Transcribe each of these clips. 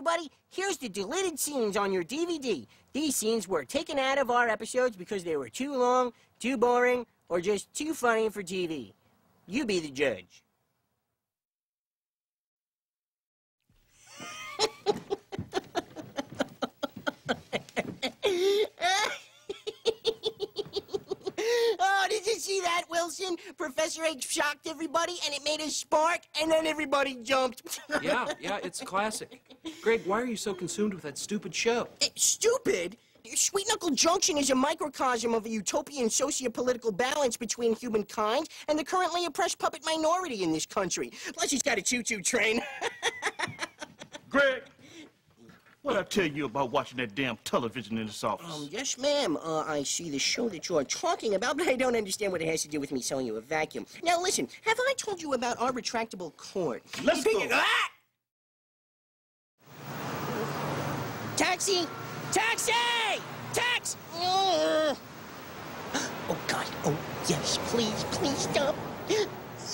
everybody, here's the deleted scenes on your DVD. These scenes were taken out of our episodes because they were too long, too boring, or just too funny for TV. You be the judge. Oh, did you see that, Wilson? Professor H shocked everybody, and it made a spark, and then everybody jumped. Yeah, it's classic. Greg, why are you so consumed with that stupid show? Stupid? Sweet Knuckle Junction is a microcosm of a utopian socio-political balance between humankind and the currently oppressed puppet minority in this country. Plus, he's got a choo-choo train. Greg, what'd I tell you about watching that damn television in this office? Yes, ma'am. I see the show that you're talking about, but I don't understand what it has to do with me selling you a vacuum. Now, listen, have I told you about our retractable cord? Let's go. Taxi! Taxi! Taxi! Oh, God. Oh, yes, please, please stop.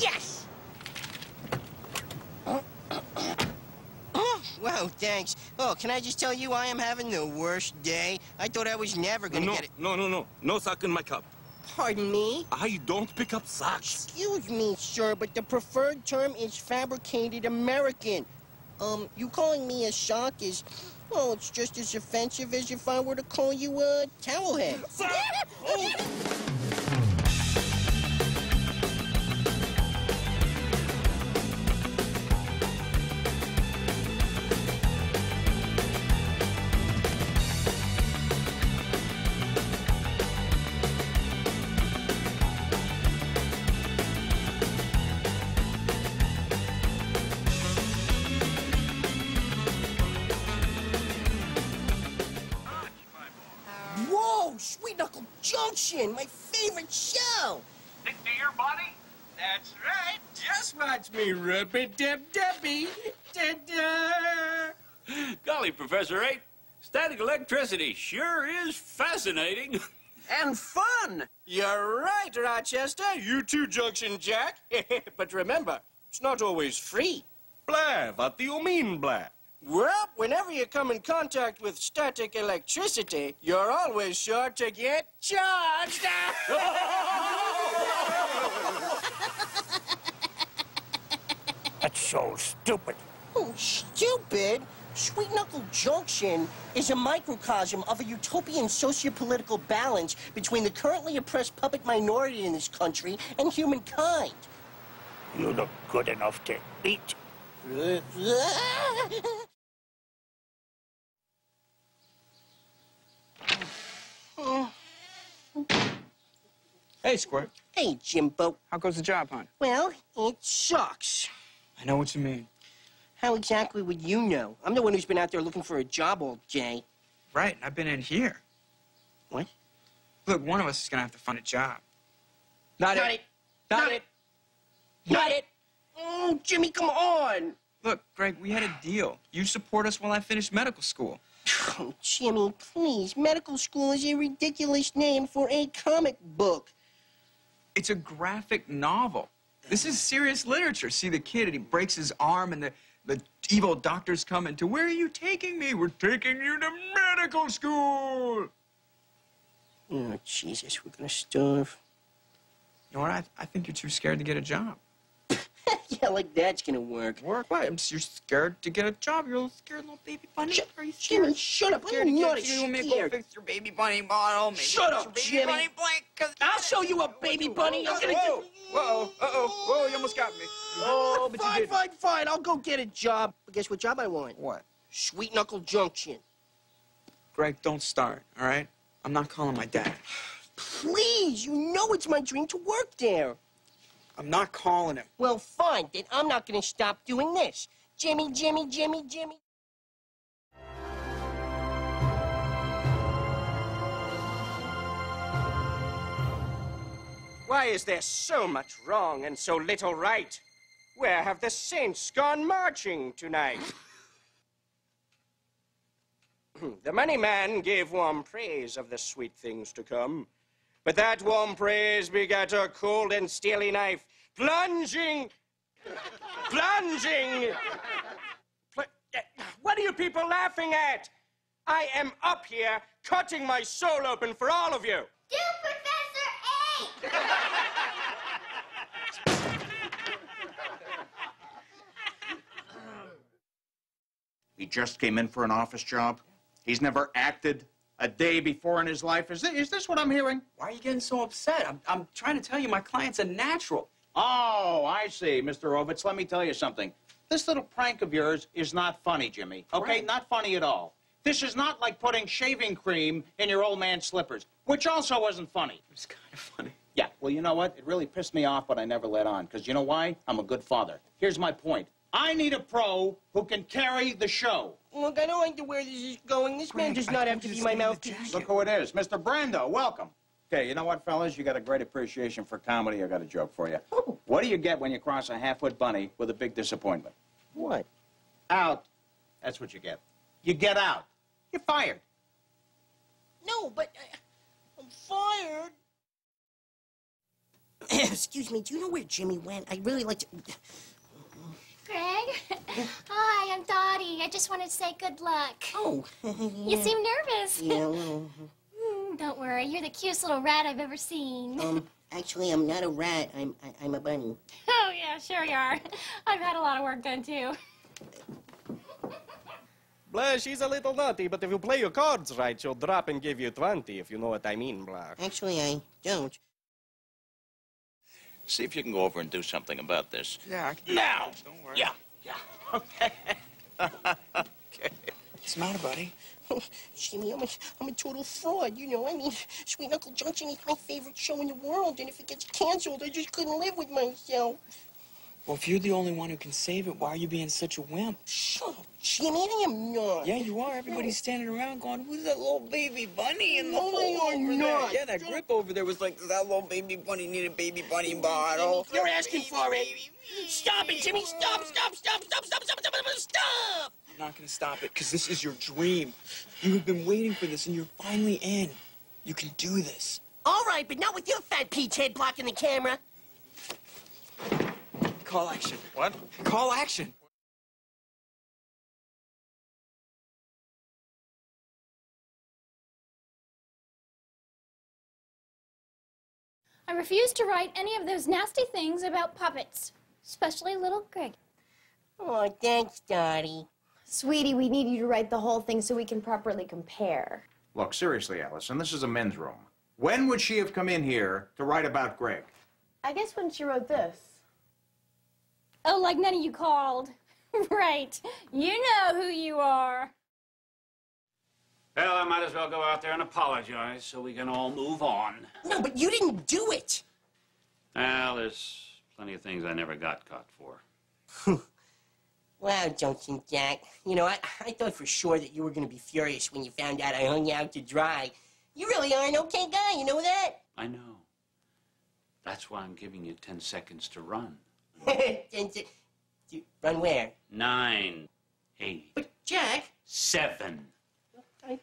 Yes! Wow, thanks. Oh, can I just tell you I am having the worst day? I thought I was never gonna get it. No sock in my cup. Pardon me? I don't pick up socks. Excuse me, sir, but the preferred term is fabricated American. You calling me a sock is, well, it's just as offensive as if I were to call you a towelhead. Whoa, Sweet Knuckle Junction, my favorite show. Stick to your body? That's right. Just watch me rub-a-dub-dubby. Ta-da! Golly, Professor 8, static electricity sure is fascinating. And fun. You're right, Rochester. You too, Junction Jack. But remember, it's not always free. Blah, what do you mean, blah? Well, whenever you come in contact with static electricity, you're always sure to get charged. That's so stupid. Oh, stupid? Sweet Knuckle Junction is a microcosm of a utopian socio-political balance between the currently oppressed puppet minority in this country and humankind. You look good enough to eat. Hey, Squirt. Hey, Jimbo. How goes the job hunt? Well, it sucks. I know what you mean. How exactly would you know? I'm the one who's been out there looking for a job all day. Right, I've been in here. What? Look, one of us is gonna have to find a job. Not it. Oh, Jimmy, come on. Look, Greg, we had a deal. You support us while I finish medical school. Oh, Jimmy, please. Medical school is a ridiculous name for a comic book. It's a graphic novel. This is serious literature. See the kid, and he breaks his arm, and the evil doctors come into, where are you taking me? We're taking you to medical school. Oh, Jesus, we're gonna starve. You know what? I think you're too scared to get a job. Yeah, like that's gonna work. Work? Why? You're scared to get a job. You're a little scared little baby bunny. Are you scared? Jimmy, shut up. Scared I'm to not get you? Maybe scared. go fix your baby bunny bottle. Maybe Shut fix up, your baby Jimmy. bunny blanket. I'll show you a baby bunny. I'm gonna Whoa, whoa, whoa, you almost got me. Oh, but you fine, didn't. fine, fine. I'll go get a job. But guess what job I want? What? Sweet Knuckle Junction. Greg, don't start, all right? I'm not calling my dad. Please, you know it's my dream to work there. I'm not calling him. Well, fine. Then I'm not gonna stop doing this. Jimmy. Why is there so much wrong and so little right? Where have the saints gone marching tonight? The money man gave warm praise of the sweet things to come, but that warm praise begat a cold and steely knife, plunging. What are you people laughing at? I am up here cutting my soul open for all of you. Do Professor A! He just came in for an office job. He's never acted a day before in his life. Is this what I'm hearing? Why are you getting so upset? I'm trying to tell you my client's a natural. Oh, I see, Mr. Ovitz. Let me tell you something. This little prank of yours is not funny, Jimmy. Okay, Right. not funny at all. This is not like putting shaving cream in your old man's slippers, which also wasn't funny. It's kind of funny. Yeah, well, you know what? It really pissed me off, but I never let on. Because you know why? I'm a good father. Here's my point. I need a pro who can carry the show. Look, I don't like the way this is going. This man does not have to be my mouthpiece. Look who it is. Mr. Brando, welcome. Okay, you know what, fellas? You got a great appreciation for comedy. I got a joke for you. Oh. What do you get when you cross a half-foot bunny with a big disappointment? What? Out. That's what you get. You get out. You're fired. No, but I'm fired. Excuse me, do you know where Jimmy went? I'd really like to... Greg? Hi, I'm Dottie. I just wanted to say good luck. Oh. You seem nervous. Yeah, well... Don't worry, you're the cutest little rat I've ever seen. Actually, I'm not a rat. I'm a bunny. Oh, yeah, sure you are. I've had a lot of work done, too. Blah, she's a little naughty, but if you play your cards right, she'll drop and give you 20, if you know what I mean, Blah. Actually, I don't. See if you can go over and do something about this. Yeah, I can. Now! Don't worry. Yeah, yeah. Okay. Okay. What's the matter, buddy? Jimmy, I'm a total fraud, you know. I mean, Sweet Knuckle Junction is my favorite show in the world, and if it gets canceled, I just couldn't live with myself. Well, if you're the only one who can save it, why are you being such a wimp? Shut up, Jimmy. I am not. Yeah, you are. Everybody's standing around going, who's that little baby bunny in the No, hole I am over not. there? Yeah, that grip over there was like, does that little baby bunny need a baby bunny bottle? You're asking for it. Stop it, Jimmy. Stop. I'm not going to stop it, because this is your dream. You have been waiting for this, and you're finally in. You can do this. All right, but not with your fat peach head blocking the camera. Call action. What? Call action. I refuse to write any of those nasty things about puppets, especially little Greg. Oh, thanks, Dottie. Sweetie, we need you to write the whole thing so we can properly compare. Look, seriously, Allison, this is a men's room. When would she have come in here to write about Greg? I guess when she wrote this. Oh, like none of you called. Right. You know who you are. Well, I might as well go out there and apologize so we can all move on. No, but you didn't do it. Well, there's plenty of things I never got caught for. Wow, Junction Jack. You know, I thought for sure that you were going to be furious when you found out I hung you out to dry. You really are an okay guy, you know that? I know. That's why I'm giving you 10 seconds to run. Run where? 9, 8. But, Jack... 7. I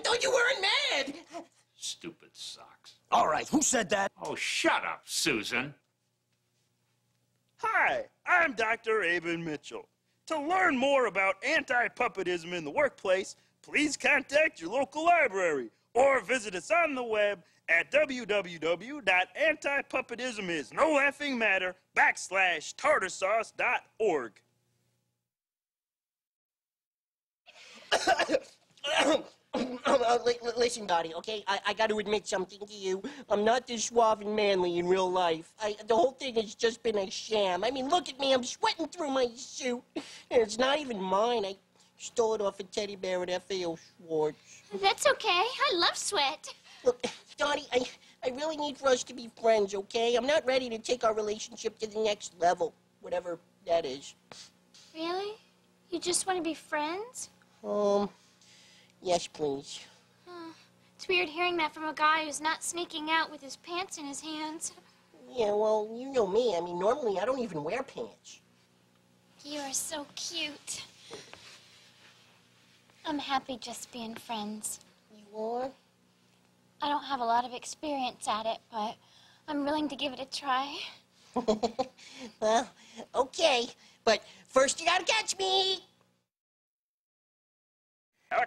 thought you weren't mad. Stupid socks. All right, who said that? Oh, shut up, Susan. Hi, I'm Dr. Aben Mitchell. To learn more about anti-puppetism in the workplace, please contact your local library or visit us on the web at www.antipuppetismisnolaughingmatter./tartarsauce.org. Listen, Dottie, okay? I got to admit something to you. I'm not this suave and manly in real life. The whole thing has just been a sham. I mean, look at me. I'm sweating through my suit. And it's not even mine. I stole it off a teddy bear at FAO Schwartz. That's okay. I love sweat. Look, Dottie, I really need for us to be friends, okay? I'm not ready to take our relationship to the next level, whatever that is. Really? You just want to be friends? Yes, please. It's weird hearing that from a guy who's not sneaking out with his pants in his hands. Yeah, well, you know me. I mean, normally I don't even wear pants. You are so cute. I'm happy just being friends. You are? I don't have a lot of experience at it, but I'm willing to give it a try. Well, okay. But first you gotta catch me.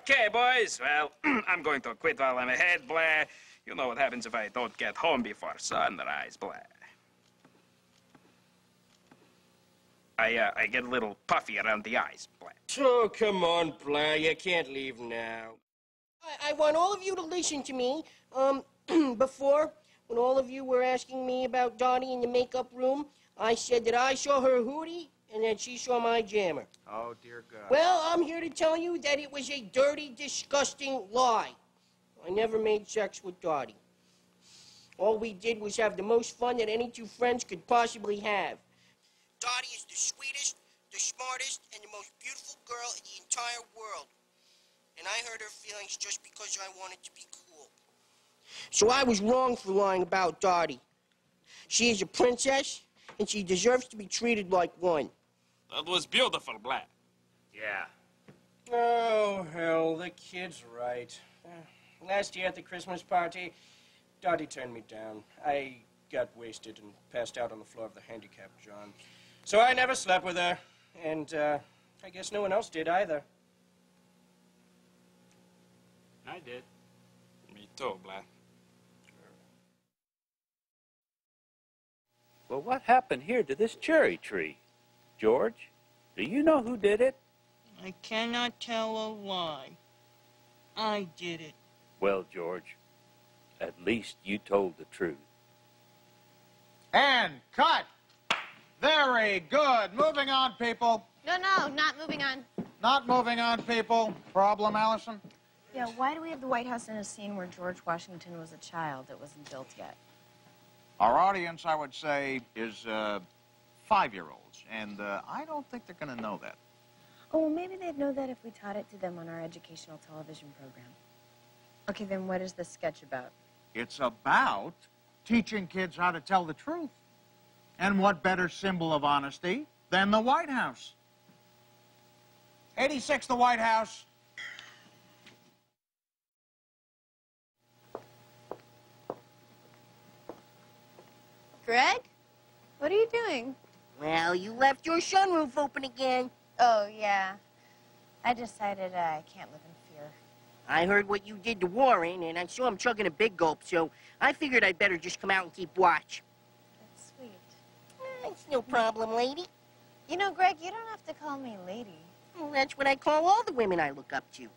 Okay, boys. Well, I'm going to quit while I'm ahead, Blair. You know what happens if I don't get home before sunrise, Blair. I get a little puffy around the eyes, Blair. Oh, come on, Blair. You can't leave now. I want all of you to listen to me. Before, when all of you were asking me about Dottie in the makeup room, I said that I saw her hootie and that she saw my jammer. Oh, dear God. Well, I'm here to tell you that it was a dirty, disgusting lie. I never made sex with Dottie. All we did was have the most fun that any two friends could possibly have. Dottie is the sweetest, the smartest, and the most beautiful girl in the entire world. And I hurt her feelings just because I wanted to be cool. So I was wrong for lying about Dottie. She is a princess, and she deserves to be treated like one. That was beautiful, Blair. Yeah. Oh, hell, the kid's right. Last year at the Christmas party, Dottie turned me down. I got wasted and passed out on the floor of the handicap John. So I never slept with her, and I guess no one else did either. I did. Me too, Blair. Well, what happened here to this cherry tree? George, do you know who did it? I cannot tell a lie. I did it. Well, George, at least you told the truth. And cut! Very good. Moving on, people. No, not moving on. Not moving on, people. Problem, Allison? Yeah, why do we have the White House in a scene where George Washington was a child that wasn't built yet? Our audience, I would say, is 5-year-olds, and I don't think they're going to know that. Oh, well, maybe they'd know that if we taught it to them on our educational television program. Okay, then what is this sketch about? It's about teaching kids how to tell the truth. And what better symbol of honesty than the White House? 86, the White House. Greg? What are you doing? Well, you left your sunroof open again. Oh, yeah. I decided I can't live in fear. I heard what you did to Warren, and I saw him chugging a big gulp, so I figured I'd better just come out and keep watch. That's sweet. It's no problem, lady. You know, Greg, you don't have to call me lady. Well, that's what I call all the women I look up to.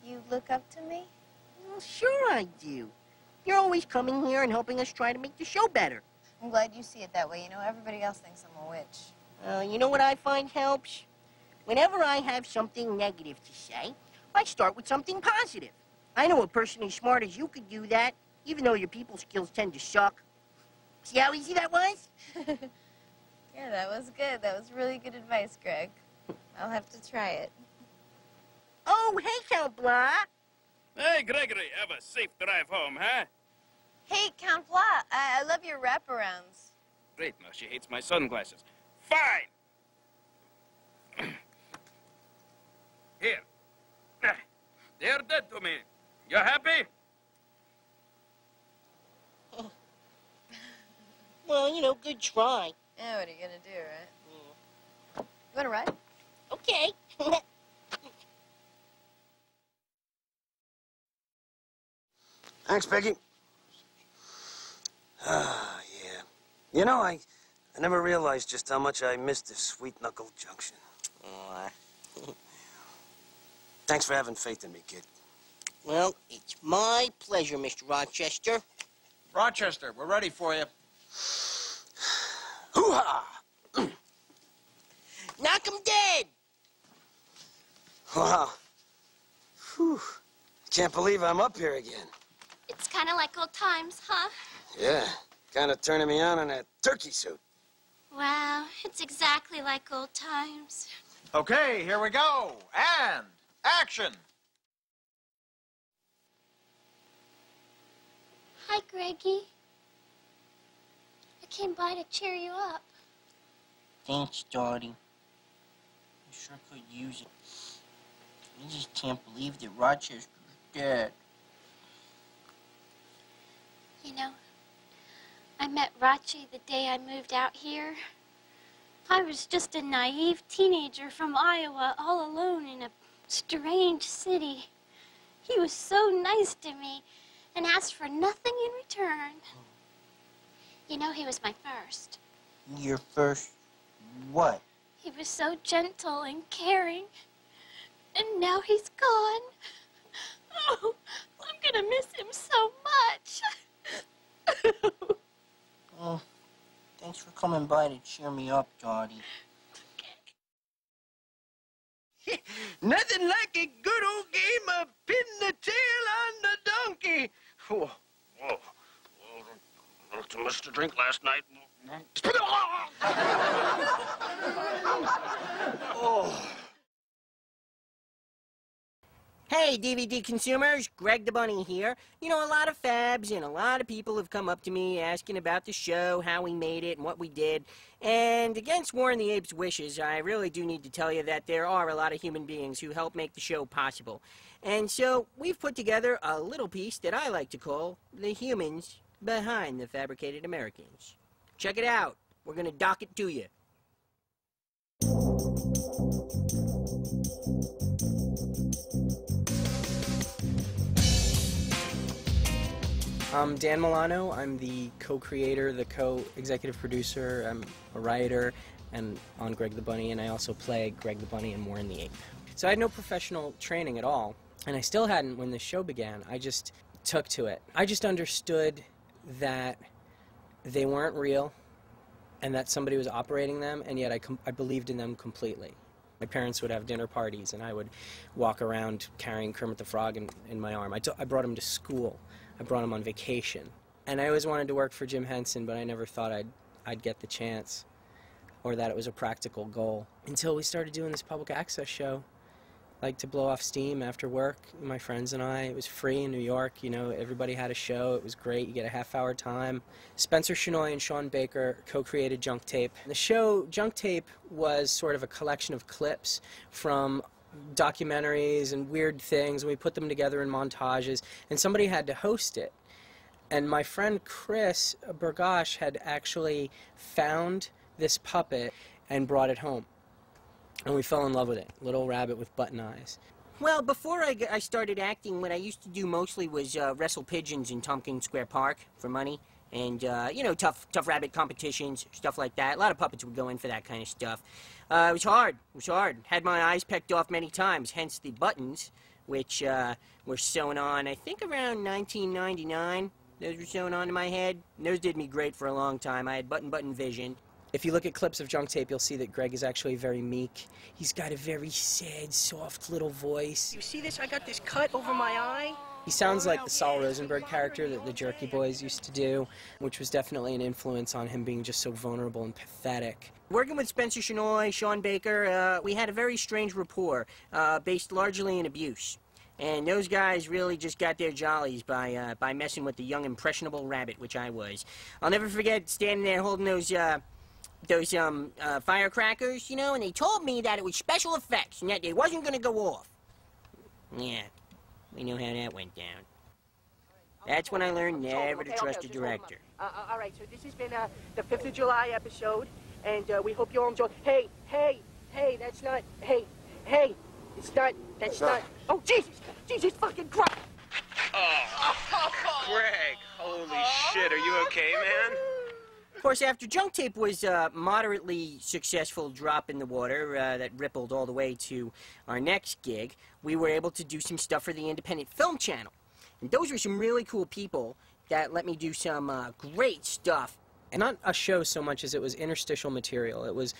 You look up to me? Well, sure I do. You're always coming here and helping us try to make the show better. I'm glad you see it that way. You know, everybody else thinks I'm a witch. You know what I find helps? Whenever I have something negative to say, I start with something positive. I know a person as smart as you could do that, even though your people skills tend to suck. See how easy that was? Yeah, that was good. That was really good advice, Greg. I'll have to try it. Oh, hey, Count Blah. Hey, Gregory, have a safe drive home, huh? Hey, Count Blah, I love your wraparounds. Great, now she hates my sunglasses. Fine! Here. They're dead to me. You happy? Well, you know, good try. Yeah, what are you gonna do, right? You wanna ride? Okay. Thanks, Peggy. Ah, yeah. You know, I never realized just how much I missed this Sweet Knuckle Junction. Thanks for having faith in me, kid. Well, it's my pleasure, Mr. Rochester. Rochester, we're ready for you. Hoo-ha! Knock 'em dead! Wow. Whew. Can't believe I'm up here again. It's kind of like old times, huh? Yeah, kind of turning me on in that turkey suit. Wow, it's exactly like old times. Okay, here we go. And action. Hi, Greggy. I came by to cheer you up. Thanks, Dottie. I sure could use it. I just can't believe that Rochester's dead. You know, I met Rachi the day I moved out here. I was just a naive teenager from Iowa, all alone in a strange city. He was so nice to me and asked for nothing in return. You know, he was my first. Your first what? He was so gentle and caring. And now he's gone. Oh, I'm gonna miss him so much. Well, thanks for coming by to cheer me up, Dottie. Nothing like a good old game of pin the tail on the donkey. Whoa. Whoa. Well, not too much to drink last night. Oh. Hey, DVD consumers, Greg the Bunny here. You know, a lot of fabs and a lot of people have come up to me asking about the show, how we made it, and what we did. And against War and the Apes' wishes, I really do need to tell you that there are a lot of human beings who help make the show possible. And so we've put together a little piece that I like to call The Humans Behind the Fabricated Americans. Check it out. We're going to dock it to you. I'm Dan Milano. I'm the co-creator, the co-executive producer. I'm a writer and on Greg the Bunny, and I also play Greg the Bunny in War and the Ape. So I had no professional training at all, and I still hadn't when the show began. I just took to it. I just understood that they weren't real and that somebody was operating them, and yet I believed in them completely. My parents would have dinner parties, and I would walk around carrying Kermit the Frog in my arm. I brought him to school. I brought him on vacation. And I always wanted to work for Jim Henson, but I never thought I'd get the chance or that it was a practical goal. Until we started doing this public access show, like to blow off steam after work, my friends and I. It was free in New York, you know, everybody had a show. It was great. You get a half-hour time. Spencer Shenoy and Sean Baker co-created Junk Tape. The show, Junk Tape, was sort of a collection of clips from documentaries and weird things, and we put them together in montages, and somebody had to host it. And my friend Chris Bergosh had actually found this puppet and brought it home. And we fell in love with it. Little rabbit with button eyes. Well, before I started acting, what I used to do mostly was wrestle pigeons in Tompkins Square Park for money. And, you know, tough rabbit competitions, stuff like that. A lot of puppets would go in for that kind of stuff. It was hard. It was hard. Had my eyes pecked off many times, hence the buttons, which were sewn on, I think, around 1999. Those were sewn onto my head. And those did me great for a long time. I had button vision. If you look at clips of Junk Tape, you'll see that Greg is actually very meek. He's got a very sad, soft little voice. You see this? I got this cut over my eye. He sounds like the Saul Rosenberg character that the Jerky Boys used to do, which was definitely an influence on him being just so vulnerable and pathetic. Working with Spencer Shenoy, Sean Baker, we had a very strange rapport, based largely in abuse. And those guys really just got their jollies by messing with the young, impressionable rabbit, which I was. I'll never forget standing there holding those firecrackers, you know, and they told me that it was special effects and that they wasn't going to go off. Yeah, we know how that went down. That's when I learned never to trust a director. All right, so this has been the 5th of July episode, and we hope you all enjoy. Hey, that's not, hey, it's not, that's not, oh, Jesus fucking Christ! Oh, Greg, holy shit, are you okay, man? Of course, after Junk Tape was a moderately successful drop in the water that rippled all the way to our next gig, we were able to do some stuff for the Independent Film Channel. And those were some really cool people that let me do some great stuff. And not a show so much as it was interstitial material. It was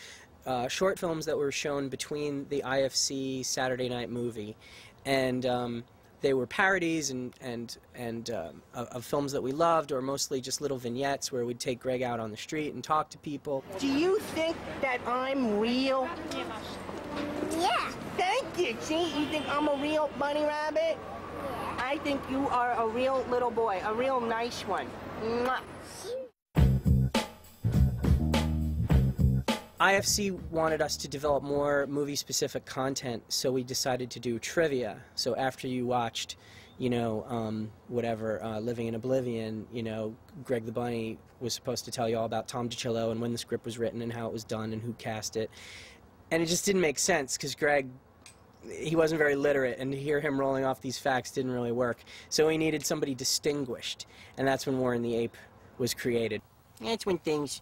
short films that were shown between the IFC Saturday Night Movie. And they were parodies of films that we loved, or mostly just little vignettes where we'd take Greg out on the street and talk to people. Do you think that I'm real? Yeah. Thank you. See, you think I'm a real bunny rabbit? I think you are a real little boy, a real nice one. Mwah. IFC wanted us to develop more movie-specific content, so we decided to do trivia. So after you watched, you know, Living in Oblivion, you know, Greg the Bunny was supposed to tell you all about Tom DiCillo and when the script was written and how it was done and who cast it. And it just didn't make sense, because Greg he wasn't very literate, and to hear him rolling off these facts didn't really work. So he needed somebody distinguished, and that's when Warren the Ape was created. That's when things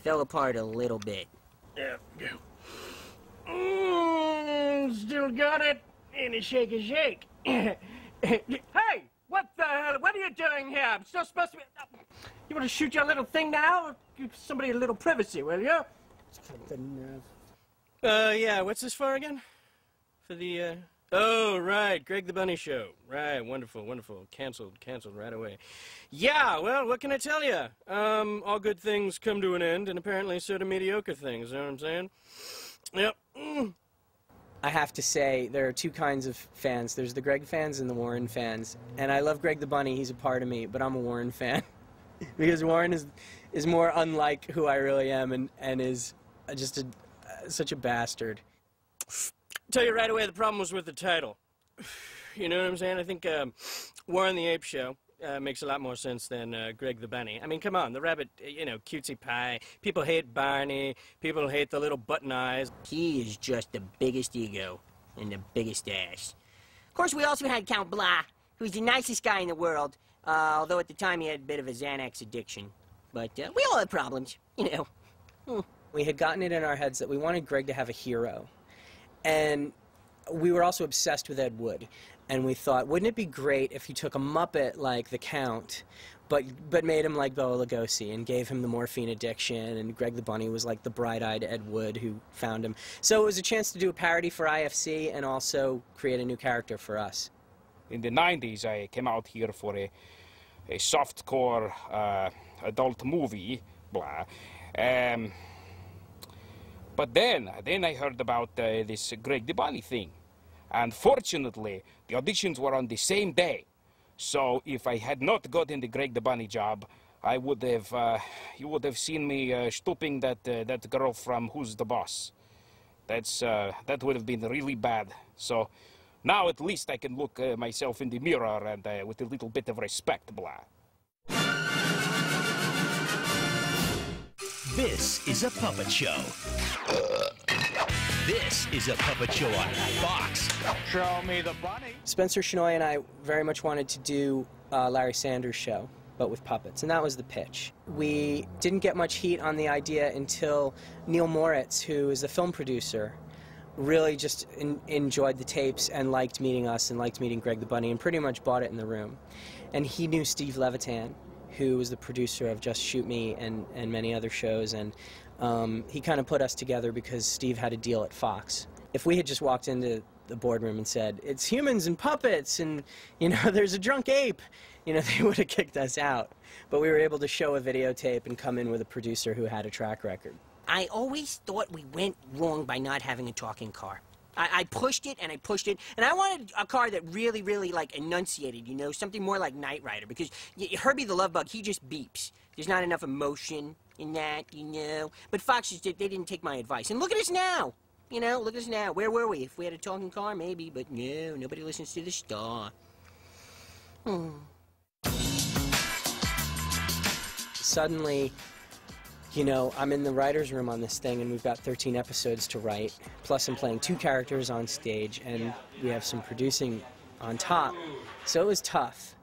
fell apart a little bit. Yeah. Still got it? And a shake. Hey, what the hell? What are you doing here? I'm still supposed to be... You want to shoot your little thing now? Give somebody a little privacy, will you? Yeah, what's this for again? For the, Oh, right, Greg the Bunny Show. Right, wonderful. Canceled right away. Yeah, well, what can I tell you? All good things come to an end, and apparently so do mediocre things, you know what I'm saying? Yep. I have to say, there are two kinds of fans. There's the Greg fans and the Warren fans. And I love Greg the Bunny, he's a part of me, but I'm a Warren fan. Because Warren is more unlike who I really am and is just such a bastard. Tell you right away, the problem was with the title. You know what I'm saying? I think Warren the Ape Show makes a lot more sense than Greg the Bunny. I mean, come on, the rabbit, you know, cutesy pie. People hate Barney. People hate the little button eyes. He is just the biggest ego and the biggest ass. Of course, we also had Count Blah, who's the nicest guy in the world, although at the time he had a bit of a Xanax addiction. But we all have problems, you know. We had gotten it in our heads that we wanted Greg to have a hero. And we were also obsessed with Ed Wood. And we thought, wouldn't it be great if you took a Muppet like the Count, but made him like Bela Lugosi and gave him the morphine addiction, and Greg the Bunny was like the bright-eyed Ed Wood who found him. So it was a chance to do a parody for IFC and also create a new character for us. In the 90s, I came out here for a softcore adult movie, blah. But then I heard about this Greg the Bunny thing. And fortunately, the auditions were on the same day. So if I had not gotten the Greg the Bunny job, I would have, you would have seen me stooping that girl from Who's the Boss. That would have been really bad. So now at least I can look myself in the mirror and with a little bit of respect, blah. This is a puppet show. This is a puppet show on Fox. Show me the bunny. Spencer Shenoy and I very much wanted to do Larry Sanders Show, but with puppets, and that was the pitch. We didn't get much heat on the idea until Neil Moritz, who is the film producer, really just enjoyed the tapes and liked meeting us and liked meeting Greg the Bunny and pretty much bought it in the room. And he knew Steve Levitan, who was the producer of Just Shoot Me and many other shows, and he kind of put us together because Steve had a deal at Fox. If we had just walked into the boardroom and said, it's humans and puppets and, you know, there's a drunk ape, you know, they would have kicked us out. But we were able to show a videotape and come in with a producer who had a track record. I always thought we went wrong by not having a talking car. I pushed it, and and I wanted a car that really, really, like, enunciated, you know, something more like Knight Rider, because Herbie the Love Bug, he just beeps. There's not enough emotion in that, you know. But Fox just they didn't take my advice. And look at us now, you know, look at us now. Where were we? If we had a talking car, maybe, but no, nobody listens to the star. Suddenly, you know, I'm in the writer's room on this thing, and we've got 13 episodes to write, plus I'm playing 2 characters on stage, and we have some producing on top. So it was tough.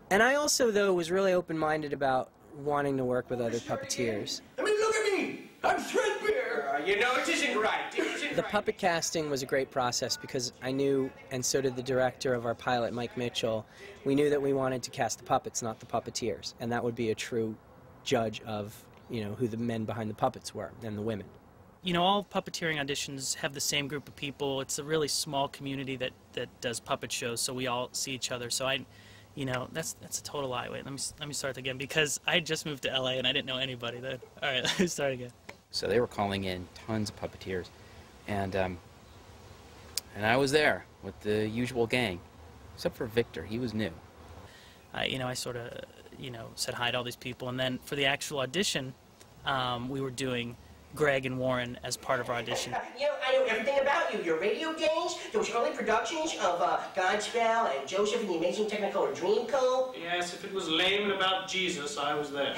And I also, though, was really open-minded about wanting to work with other puppeteers. I mean, look at me! I'm threadbare! You know, it isn't right. It isn't The puppet casting was a great process because I knew, and so did the director of our pilot, Mike Mitchell, we knew that we wanted to cast the puppets, not the puppeteers, and that would be a true judge of, you know, who the men behind the puppets were and the women. You know, all puppeteering auditions have the same group of people. It's a really small community that does puppet shows, so we all see each other. So you know, that's a total lie. Wait, let me start again because I just moved to LA and I didn't know anybody then. All right, let me start again. So they were calling in tons of puppeteers, and I was there with the usual gang, except for Victor. He was new. You know, I sort of, you know, said hi to all these people, and then for the actual audition, we were doing Greg and Warren as part of our audition. You know, I know know everything about you. Your radio days, those early productions of Godspell and Joseph and the Amazing Technicolor Dreamcoat. Yes, if it was lame and about Jesus, I was there.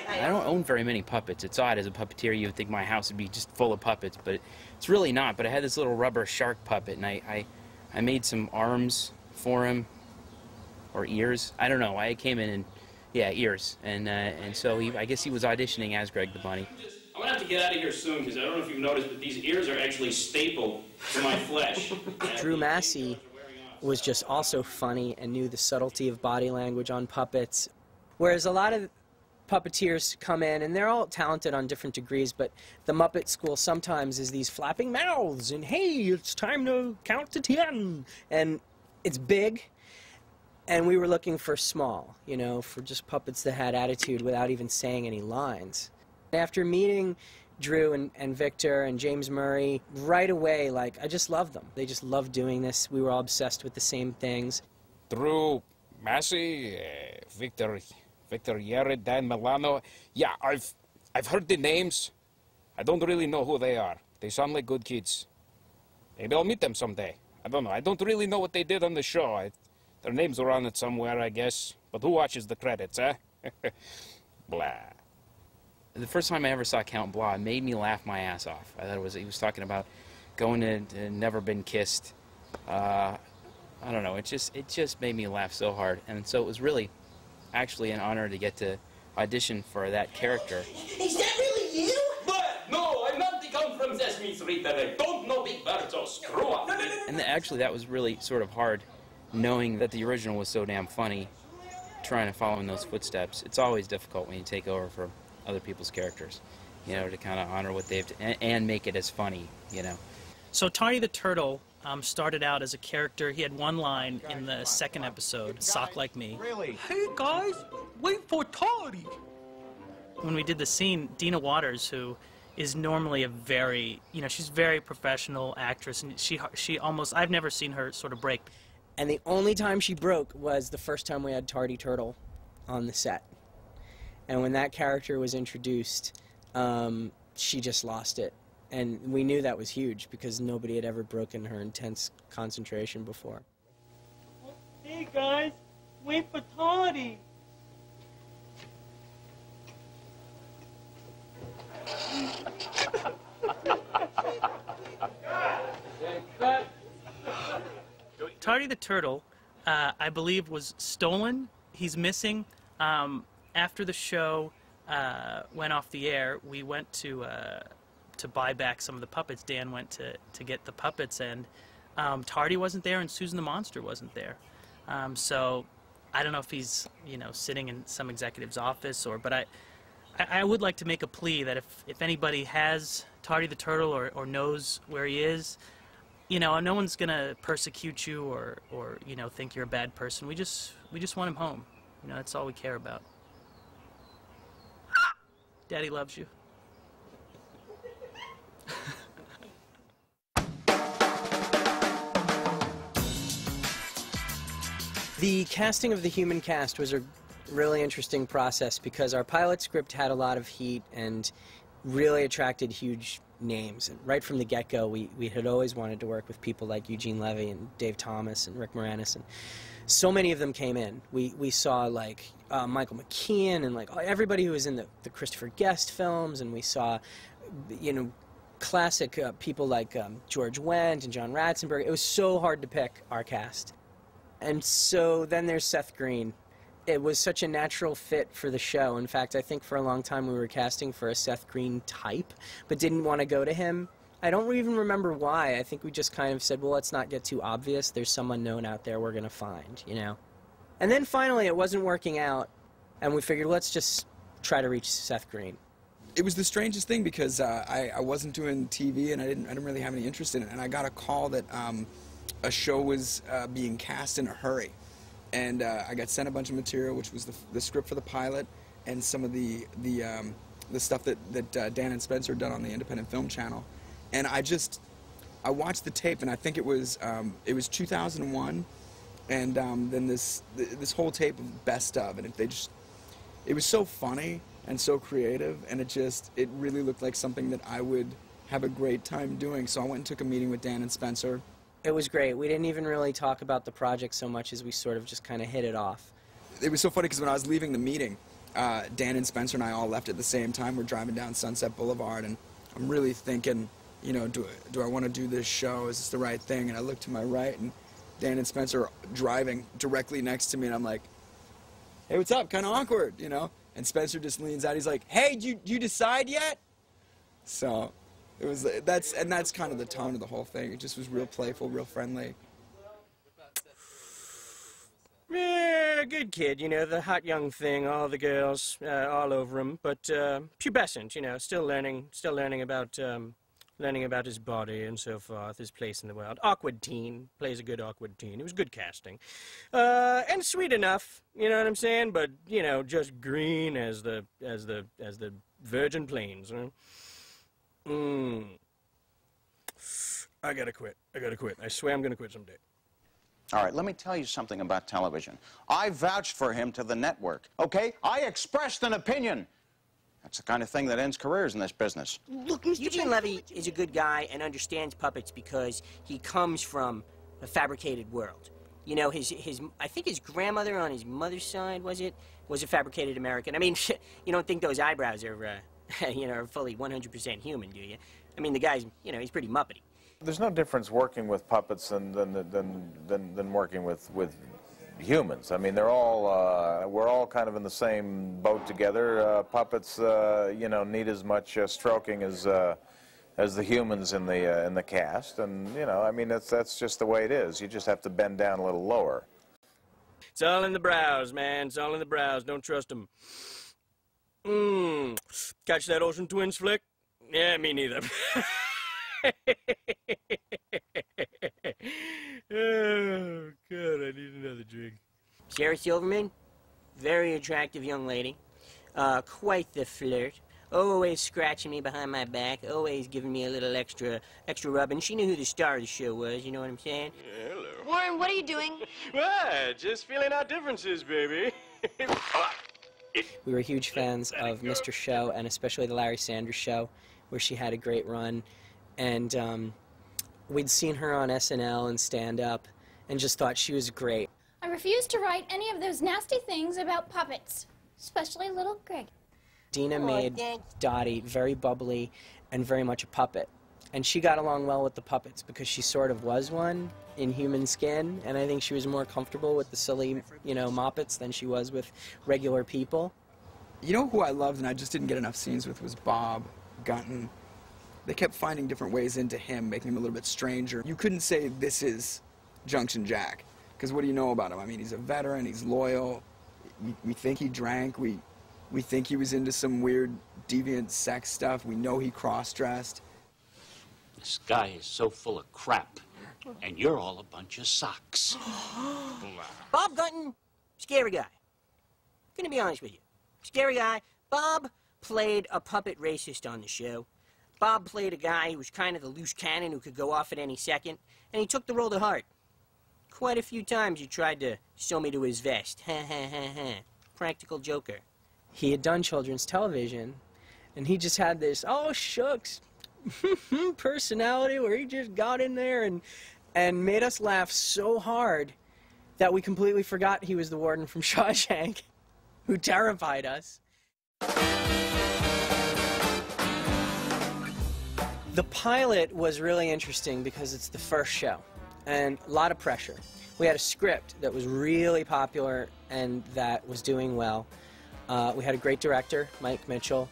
I don't own very many puppets. It's odd, as a puppeteer, you would think my house would be just full of puppets, but it's really not. But I had this little rubber shark puppet, and I made some arms for him, or ears. I don't know. I came in and, yeah, ears. And so I guess he was auditioning as Greg the Bunny. I'm gonna have to get out of here soon because I don't know if you've noticed, but these ears are actually stapled to my flesh. Drew Massey was just also funny and knew the subtlety of body language on puppets. Whereas a lot of puppeteers come in, and they're all talented on different degrees, but the Muppet School sometimes is these flapping mouths, and hey, it's time to count to 10. And it's big, and we were looking for small, you know, for just puppets that had attitude without even saying any lines. After meeting Drew and Victor and James Murray, right away, like, I just loved them. They just loved doing this. We were all obsessed with the same things. Drew Massey, Victor Yared, Dan Milano. Yeah, I've heard the names. I don't really know who they are. They sound like good kids. Maybe I'll meet them someday. I don't know. I don't really know what they did on the show. Their names are on it somewhere, I guess. But who watches the credits, eh? Blah. The first time I ever saw Count Blah, it made me laugh my ass off. I thought he was talking about going to Never Been Kissed. I don't know. It just made me laugh so hard. And so it was really actually an honor to get to audition for that character. Is that really you? But no, I'm not the Count from Sesame Street, and I don't know Big Bird, so screw up. And actually that was really sort of hard, knowing that the original was so damn funny, trying to follow in those footsteps. It's always difficult when you take over for other people's characters, you know, to kind of honor what they've and make it as funny, you know. So Tardy the Turtle started out as a character. He had one line in the second episode, Sock Like Me. Really? Hey guys, wait for Tardy. When we did the scene, Dina Waters, who is normally a very, you know, she's a very professional actress, and she almost, I've never seen her sort of break. And the only time she broke was the first time we had Tardy Turtle on the set. And when that character was introduced, she just lost it. And we knew that was huge because nobody had ever broken her intense concentration before. Hey guys, wait for Tardy. Tardy the Turtle, I believe, was stolen. He's missing. After the show went off the air, we went to buy back some of the puppets. Dan went to get the puppets, and Tardy wasn't there, and Susan the Monster wasn't there. So I don't know if he's, you know, sitting in some executive's office, but I would like to make a plea that if anybody has Tardy the Turtle or knows where he is, you know, no one's gonna persecute you or you know, think you're a bad person. We just want him home. You know, that's all we care about. Daddy loves you. The casting of the human cast was a really interesting process because our pilot script had a lot of heat and really attracted huge names. And right from the get-go, we had always wanted to work with people like Eugene Levy and Dave Thomas and Rick Moranis, and so many of them came in. We saw like Michael McKean and like everybody who was in the Christopher Guest films, and we saw, you know, classic people like George Wendt and John Ratzenberger. It was so hard to pick our cast. And so then there's Seth Green. It was such a natural fit for the show. In fact, I think for a long time we were casting for a Seth Green type, but didn't want to go to him. I don't even remember why. I think we just kind of said, well, let's not get too obvious. There's some unknown out there we're going to find, you know. And then finally it wasn't working out, and we figured, let's just try to reach Seth Green. It was the strangest thing because I wasn't doing TV and I didn't really have any interest in it, and I got a call that a show was being cast in a hurry. And I got sent a bunch of material, which was the script for the pilot and some of the stuff that Dan and Spencer had done on the Independent Film Channel. And I watched the tape, and I think it was 2001, and then this whole tape of best of, and it was so funny and so creative, and it really looked like something that I would have a great time doing. So I went and took a meeting with Dan and Spencer. It was great. We didn't even really talk about the project so much as we sort of just kind of hit it off. It was so funny because when I was leaving the meeting, Dan and Spencer and I all left at the same time. We're driving down Sunset Boulevard, and I'm really thinking, you know, do I want to do this show? Is this the right thing? And I look to my right, and Dan and Spencer are driving directly next to me, and I'm like, hey, what's up? Kind of awkward, you know? And Spencer just leans out. He's like, hey, did you decide yet? So it was that's kind of the tone of the whole thing. It just was real playful, real friendly. Yeah, good kid, you know, the hot young thing, all the girls, all over him, but pubescent, you know, still learning about his body and so forth, his place in the world. Awkward teen, plays a good awkward teen. It was good casting, and sweet enough, you know what I'm saying? But you know, just green as the Virgin Plains. Huh? I gotta quit. I swear I'm gonna quit someday. All right, let me tell you something about television. I vouched for him to the network, okay? I expressed an opinion. That's the kind of thing that ends careers in this business. Look, Mr. Eugene Levy is a good guy and understands puppets because he comes from a fabricated world. You know, I think his grandmother on his mother's side, was a fabricated American. I mean, you don't think those eyebrows are, you know, are fully 100% human, do you? I mean, the guy's, you know, he's pretty muppety. There's no difference working with puppets than working with humans. I mean, they're all we're all kind of in the same boat together. Puppets, you know, need as much stroking as the humans in the cast, and you know, I mean, that's just the way it is. You just have to bend down a little lower. It's all in the brows, man. It's all in the brows. Don't trust them. Catch that Ocean Twins flick? Yeah, me neither. Oh, God, I need another drink. Sarah Silverman, very attractive young lady. Quite the flirt. Always scratching me behind my back, always giving me a little extra rubbing. She knew who the star of the show was, you know what I'm saying? Yeah, hello. Warren, what are you doing? Well, just feeling our differences, baby. We were huge fans of Mr. Show, and especially the Larry Sanders Show, where she had a great run. And we'd seen her on SNL and stand-up, and just thought she was great. I refuse to write any of those nasty things about puppets, especially little Greg. Dina made Dottie very bubbly and very much a puppet. And she got along well with the puppets because she sort of was one in human skin, and I think she was more comfortable with the silly, you know, Moppets than she was with regular people. You know who I loved and I just didn't get enough scenes with was Bob Gunton. They kept finding different ways into him, making him a little bit stranger. You couldn't say this is Junction Jack, because what do you know about him? I mean, he's a veteran, he's loyal. We think he drank, we think he was into some weird deviant sex stuff. We know he cross-dressed. This guy is so full of crap, and you're all a bunch of socks. Bob Gunton, scary guy. Gonna be honest with you. Scary guy. Bob played a puppet racist on the show. Bob played a guy who was kind of the loose cannon who could go off at any second, and he took the role to heart. Quite a few times he tried to sew me to his vest. Ha ha ha ha. Practical joker. He had done children's television, and he just had this, oh, shucks, personality where he just got in there and made us laugh so hard that we completely forgot he was the warden from Shawshank, who terrified us. The pilot was really interesting because it's the first show, and a lot of pressure. We had a script that was really popular and that was doing well. We had a great director, Mike Mitchell.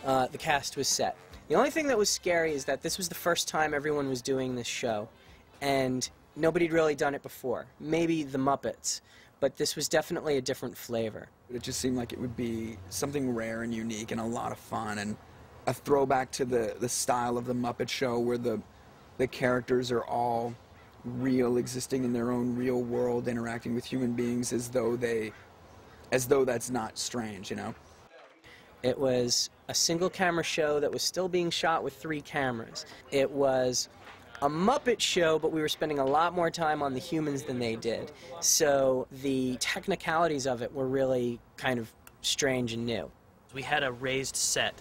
The cast was set. The only thing that was scary is that this was the first time everyone was doing this show, and nobody had really done it before. Maybe the Muppets, but this was definitely a different flavor. It just seemed like it would be something rare and unique and a lot of fun, and a throwback to the style of the Muppet Show where the characters are all real, existing in their own real world, interacting with human beings as though that's not strange, you know? It was a single camera show that was still being shot with 3 cameras. It was a Muppet show, but we were spending a lot more time on the humans than they did. So the technicalities of it were really kind of strange and new. We had a raised set,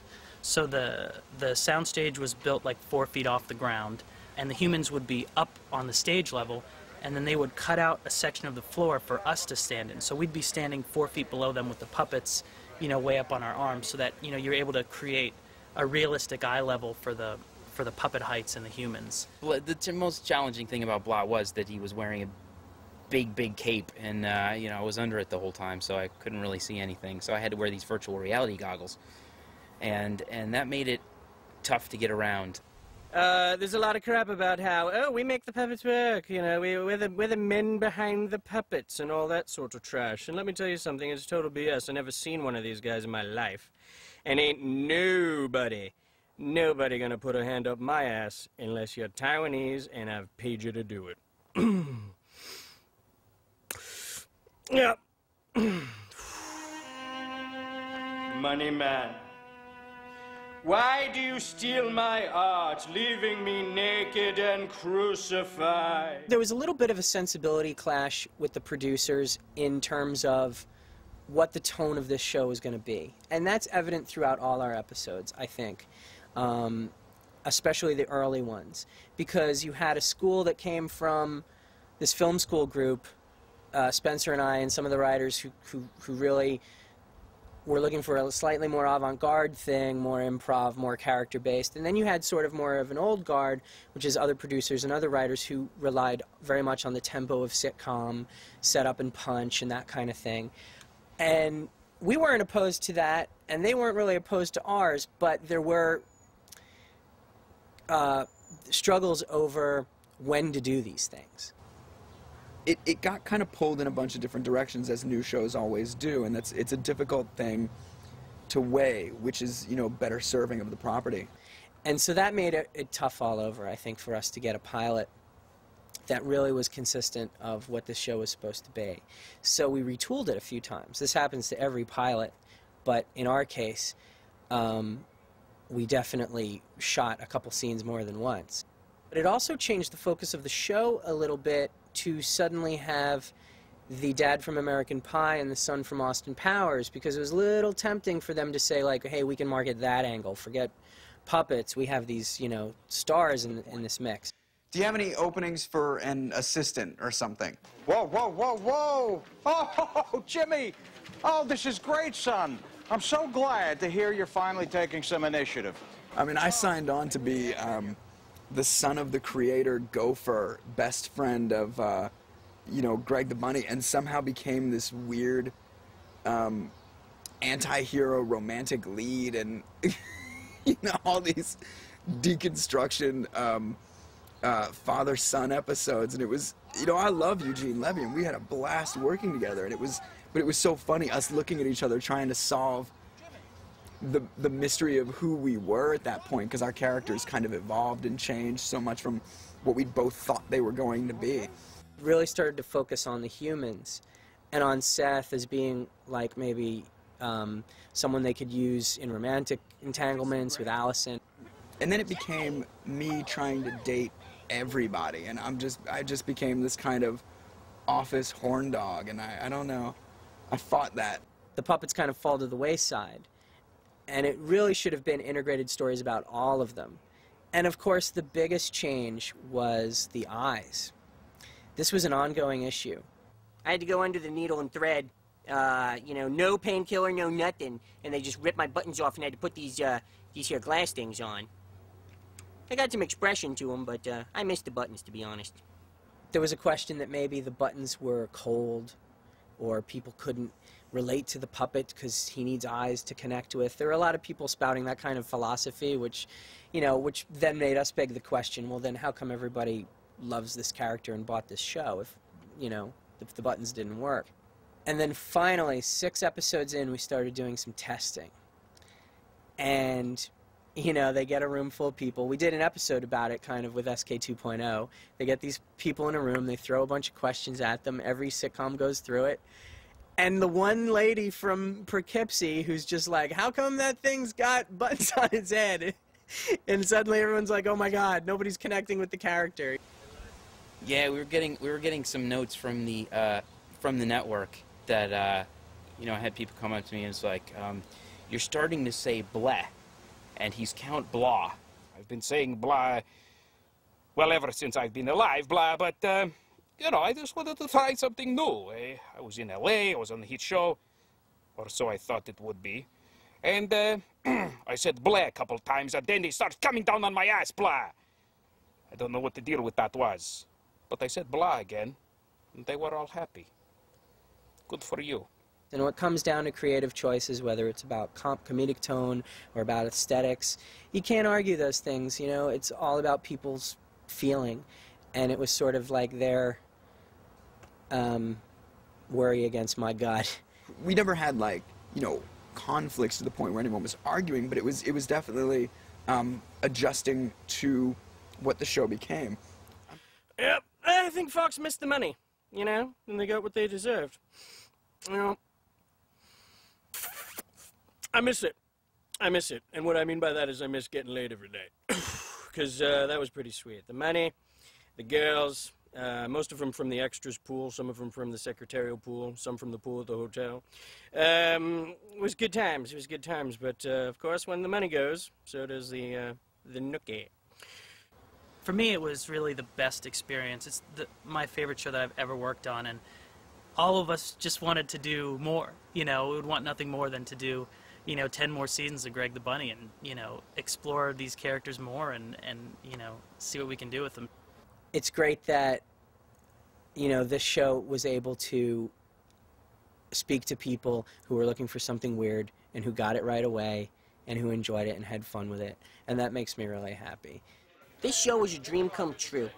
So the soundstage was built like 4 feet off the ground, and the humans would be up on the stage level, and then they would cut out a section of the floor for us to stand in. So we'd be standing 4 feet below them with the puppets, you know, way up on our arms, so that, you know, you're able to create a realistic eye level for the puppet heights and the humans. Well, the most challenging thing about Blot was that he was wearing a big cape, and you know, I was under it the whole time, so I couldn't really see anything. So I had to wear these virtual reality goggles, and that made it tough to get around. There's a lot of crap about how, oh, we make the puppets work, you know, we're the men behind the puppets and all that sort of trash. And let me tell you something, it's total BS. I've never seen one of these guys in my life. And ain't nobody gonna put a hand up my ass unless you're Taiwanese and I've paid you to do it. Yeah. Money man. Why do you steal my art, leaving me naked and crucified? There was a little bit of a sensibility clash with the producers in terms of what the tone of this show was going to be. And that's evident throughout all our episodes, I think, especially the early ones. Because you had a school that came from this film school group, Spencer and I and some of the writers who really were looking for a slightly more avant-garde thing, more improv, more character-based. And then you had sort of more of an old guard, which is other producers and other writers who relied very much on the tempo of sitcom, setup and punch, and that kind of thing. And we weren't opposed to that, and they weren't really opposed to ours, but there were struggles over when to do these things. It got kind of pulled in a bunch of different directions, as new shows always do, and it's a difficult thing to weigh, which is, you know, better serving of the property. And so that made it tough all over, I think, for us to get a pilot that really was consistent of what this show was supposed to be. So we retooled it a few times. This happens to every pilot, but in our case, we definitely shot a couple scenes more than once. But it also changed the focus of the show a little bit to suddenly have the dad from American Pie and the son from Austin Powers, because it was a little tempting for them to say, like, hey, we can market that angle. Forget puppets. We have these, you know, stars in this mix. Do you have any openings for an assistant or something? Whoa, whoa, whoa, whoa! Oh, Jimmy! Oh, this is great, son. I'm so glad to hear you're finally taking some initiative. I mean, I signed on to be the son of the creator, Gopher, best friend of, you know, Greg the Bunny, and somehow became this weird anti-hero romantic lead, and, you know, all these deconstruction father-son episodes, and it was, you know, I love Eugene Levy, and we had a blast working together, and but it was so funny, us looking at each other trying to solve the mystery of who we were at that point, because our characters kind of evolved and changed so much from what we both thought they were going to be. Really started to focus on the humans and on Seth as being like maybe someone they could use in romantic entanglements with Allison. And then it became me trying to date everybody, and I just became this kind of office horn dog, and I don't know, I fought that. The puppets kind of fall to the wayside. And it really should have been integrated stories about all of them. And of course, the biggest change was the eyes. This was an ongoing issue. I had to go under the needle and thread. You know, no painkiller, no nothing. And they just ripped my buttons off and I had to put these here glass things on. I got some expression to them, but I missed the buttons, to be honest. There was a question that maybe the buttons were cold, or people couldn't relate to the puppet because he needs eyes to connect with. There were a lot of people spouting that kind of philosophy, which, you know, which then made us beg the question, well, then how come everybody loves this character and bought this show if, you know, if the buttons didn't work? And then finally, 6 episodes in, we started doing some testing. And, you know, they get a room full of people. We did an episode about it kind of with SK 2.0. They get these people in a room, they throw a bunch of questions at them, every sitcom goes through it. And the one lady from Poughkeepsie who's just like, how come that thing's got buttons on its head? And suddenly everyone's like, oh my God, nobody's connecting with the character. Yeah, we were getting some notes from the network that you know, I had people come up to me and it's like, you're starting to say bleh, and he's Count Blah. I've been saying Blah, well, ever since I've been alive, Blah, but, you know, I just wanted to try something new. I was in L.A., I was on the hit show, or so I thought it would be. And, I said Blah a couple times, and then they started coming down on my ass, Blah. I don't know what the deal with that was, but I said Blah again, and they were all happy. Good for you. And when it comes down to creative choices, whether it's about comedic tone or about aesthetics, you can't argue those things, you know? It's all about people's feeling. And it was sort of like their worry against my God. We never had, like, you know, conflicts to the point where anyone was arguing, but it was definitely adjusting to what the show became. Yep, I think Fox missed the money, you know, and they got what they deserved. You know, I miss it. I miss it. And what I mean by that is I miss getting laid every day. Because that was pretty sweet. The money, the girls, most of them from the extras pool, some of them from the secretarial pool, some from the pool at the hotel. It was good times. It was good times. But, of course, when the money goes, so does the nookie. For me, it was really the best experience. It's my favorite show that I've ever worked on, and all of us just wanted to do more. You know, we would want nothing more than to do, you know, 10 more seasons of Greg the Bunny and, you know, explore these characters more and you know, see what we can do with them. It's great that, you know, this show was able to speak to people who were looking for something weird and who got it right away and who enjoyed it and had fun with it. And that makes me really happy. This show was a dream come true.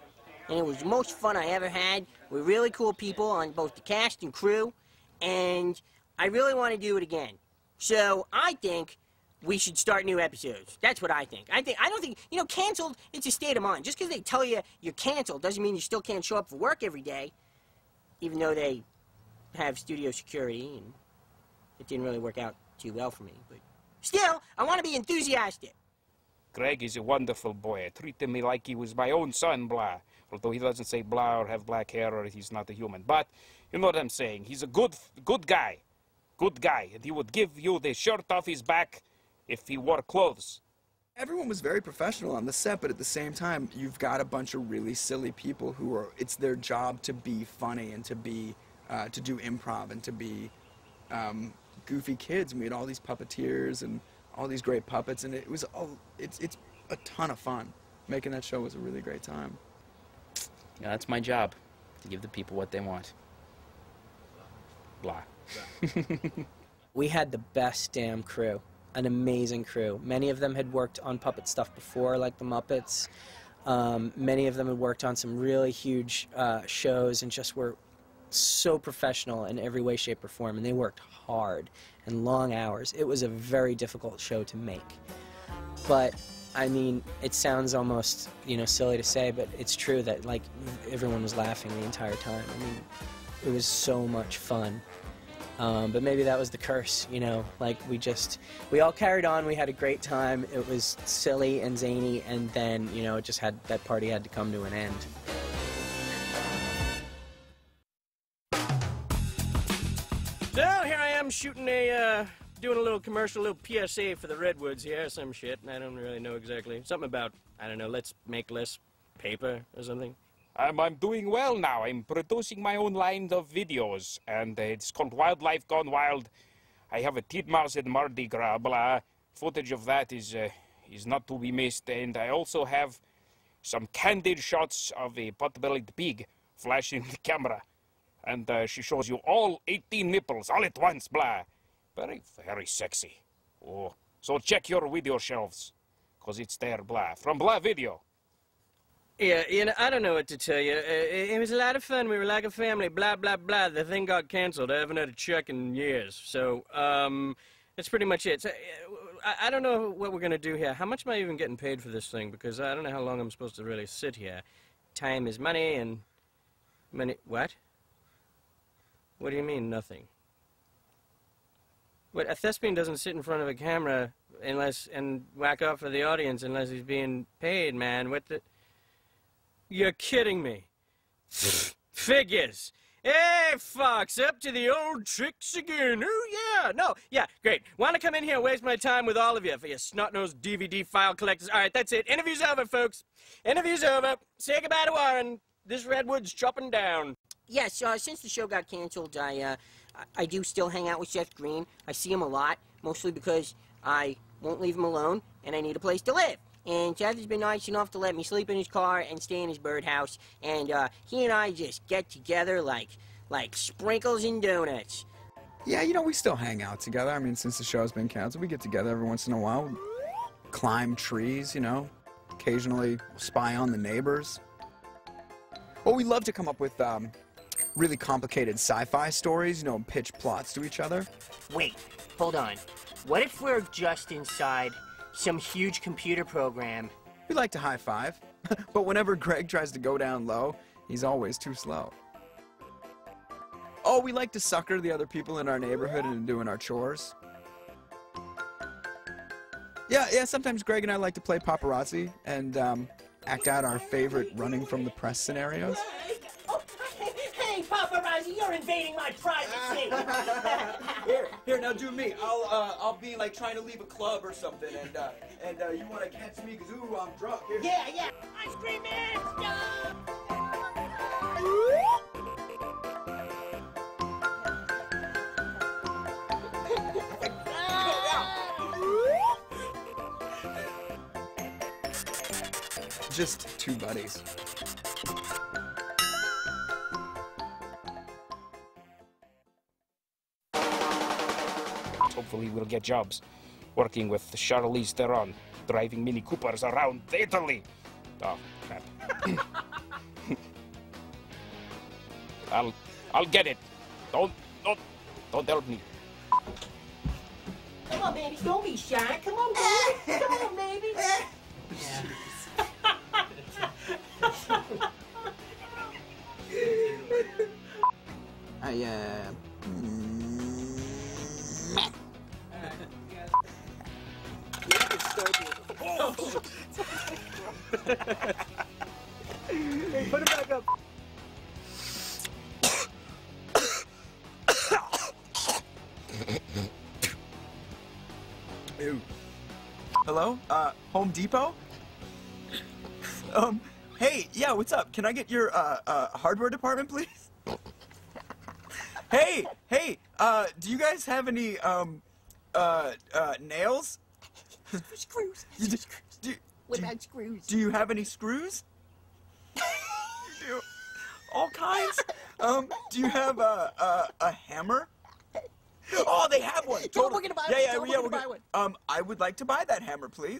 And it was the most fun I ever had with really cool people on both the cast and crew. And I really want to do it again. So I think we should start new episodes. That's what I think. I don't think, you know, canceled, it's a state of mind. Just because they tell you you're canceled doesn't mean you still can't show up for work every day, even though they have studio security, and it didn't really work out too well for me. But still, I want to be enthusiastic. Greg is a wonderful boy. Treated me like he was my own son, Blah. Although he doesn't say Blah or have black hair or he's not a human. But you know what I'm saying. He's a good guy. Good guy. And he would give you the shirt off his back if he wore clothes. Everyone was very professional on the set, but at the same time, you've got a bunch of really silly people who are, it's their job to be funny and to be, to do improv and to be goofy kids. And we had all these puppeteers and all these great puppets, and it was all, it's a ton of fun. Making that show was a really great time. Yeah, that's my job, to give the people what they want. Blah. We had the best damn crew, an amazing crew. Many of them had worked on puppet stuff before, like the Muppets. Many of them had worked on some really huge shows and just were so professional in every way, shape, or form, and they worked hard and long hours. It was a very difficult show to make. But, I mean, it sounds almost, you know, silly to say, but it's true that, like, everyone was laughing the entire time. I mean, it was so much fun. But maybe that was the curse, you know, like we all carried on, we had a great time, it was silly and zany, and then, you know, it just had, that party had to come to an end. So here I am shooting doing a little commercial, a little PSA for the Redwoods here, some shit, and I don't really know exactly. Something about, I don't know, let's make less paper or something. I'm doing well now. I'm producing my own line of videos, and it's called Wildlife Gone Wild. I have a titmouse at Mardi Gras, blah. Footage of that is not to be missed, and I also have some candid shots of a pot-bellied pig flashing the camera. And she shows you all 18 nipples all at once, blah. Very, very sexy. Oh, so check your video shelves, because it's there, blah. From Blah Video. Yeah, you know, I don't know what to tell you. It was a lot of fun. We were like a family, blah, blah, blah. The thing got canceled. I haven't had a check in years. So, that's pretty much it. So, I don't know what we're going to do here. How much am I even getting paid for this thing? Because I don't know how long I'm supposed to really sit here. Time is money, and money... What? What do you mean, nothing? What, a thespian doesn't sit in front of a camera and whack off for the audience unless he's being paid, man. What the... You're kidding me. Figures. Hey, Fox, up to the old tricks again. Oh, yeah. No, yeah, great. Want to come in here and waste my time with all of you for your snot-nosed DVD file collectors. All right, that's it. Interview's over, folks. Interview's over. Say goodbye to Warren. This redwood's chopping down. Yes, since the show got canceled, I do still hang out with Seth Green. I see him a lot, mostly because I won't leave him alone, and I need a place to live. And Seth has been nice enough to let me sleep in his car and stay in his birdhouse. And he and I just get together like sprinkles and donuts. Yeah, you know, we still hang out together. I mean, since the show's been canceled, we get together every once in a while. Climb trees, you know. Occasionally spy on the neighbors. Well, we love to come up with really complicated sci-fi stories, you know, pitch plots to each other. Wait, hold on. What if we're just inside some huge computer program? We like to high-five, but whenever Greg tries to go down low, he's always too slow. Oh, we like to sucker the other people in our neighborhood into doing our chores. Yeah, sometimes Greg and I like to play paparazzi and act out our favorite running from the press scenarios. Hey, paparazzi, you're invading my privacy. Here, now do me. I'll be like trying to leave a club or something, and you want to catch me because ooh, I'm drunk. Here. Yeah. Ice cream man, stop! Just two buddies. Hopefully we'll get jobs working with Charlize Theron, driving Mini Coopers around Italy. Oh, crap. I'll get it. Don't help me. Come on, baby, don't be shy. Come on, baby. Come on, baby. Hey, put it back up. Ew. Hello? Home Depot? Hey, yeah, what's up? Can I get your, hardware department, please? Hey, do you guys have any, nails? Screws. What about screws? Do you have any screws? All kinds? Do you have a hammer? Oh, they have one. Totally. We're gonna buy one. We're gonna buy one. I would like to buy that hammer, please.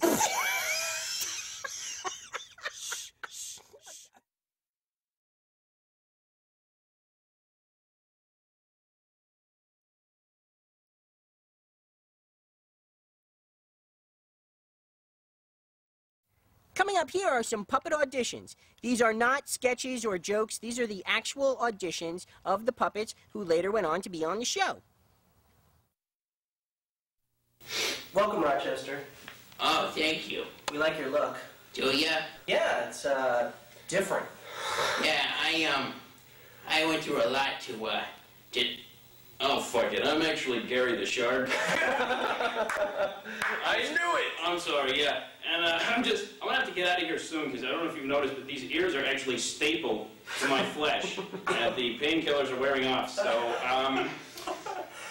Coming up here are some puppet auditions. These are not sketches or jokes. These are the actual auditions of the puppets who later went on to be on the show. Welcome, Rochester. Oh, thank you. We like your look. Do ya? Yeah, it's, different. Yeah, I went through a lot to oh, fuck it. I'm actually Gary the Shark. I knew it! I'm sorry, yeah. And I'm gonna have to get out of here soon, because I don't know if you've noticed, but these ears are actually stapled to my flesh. And the painkillers are wearing off, so,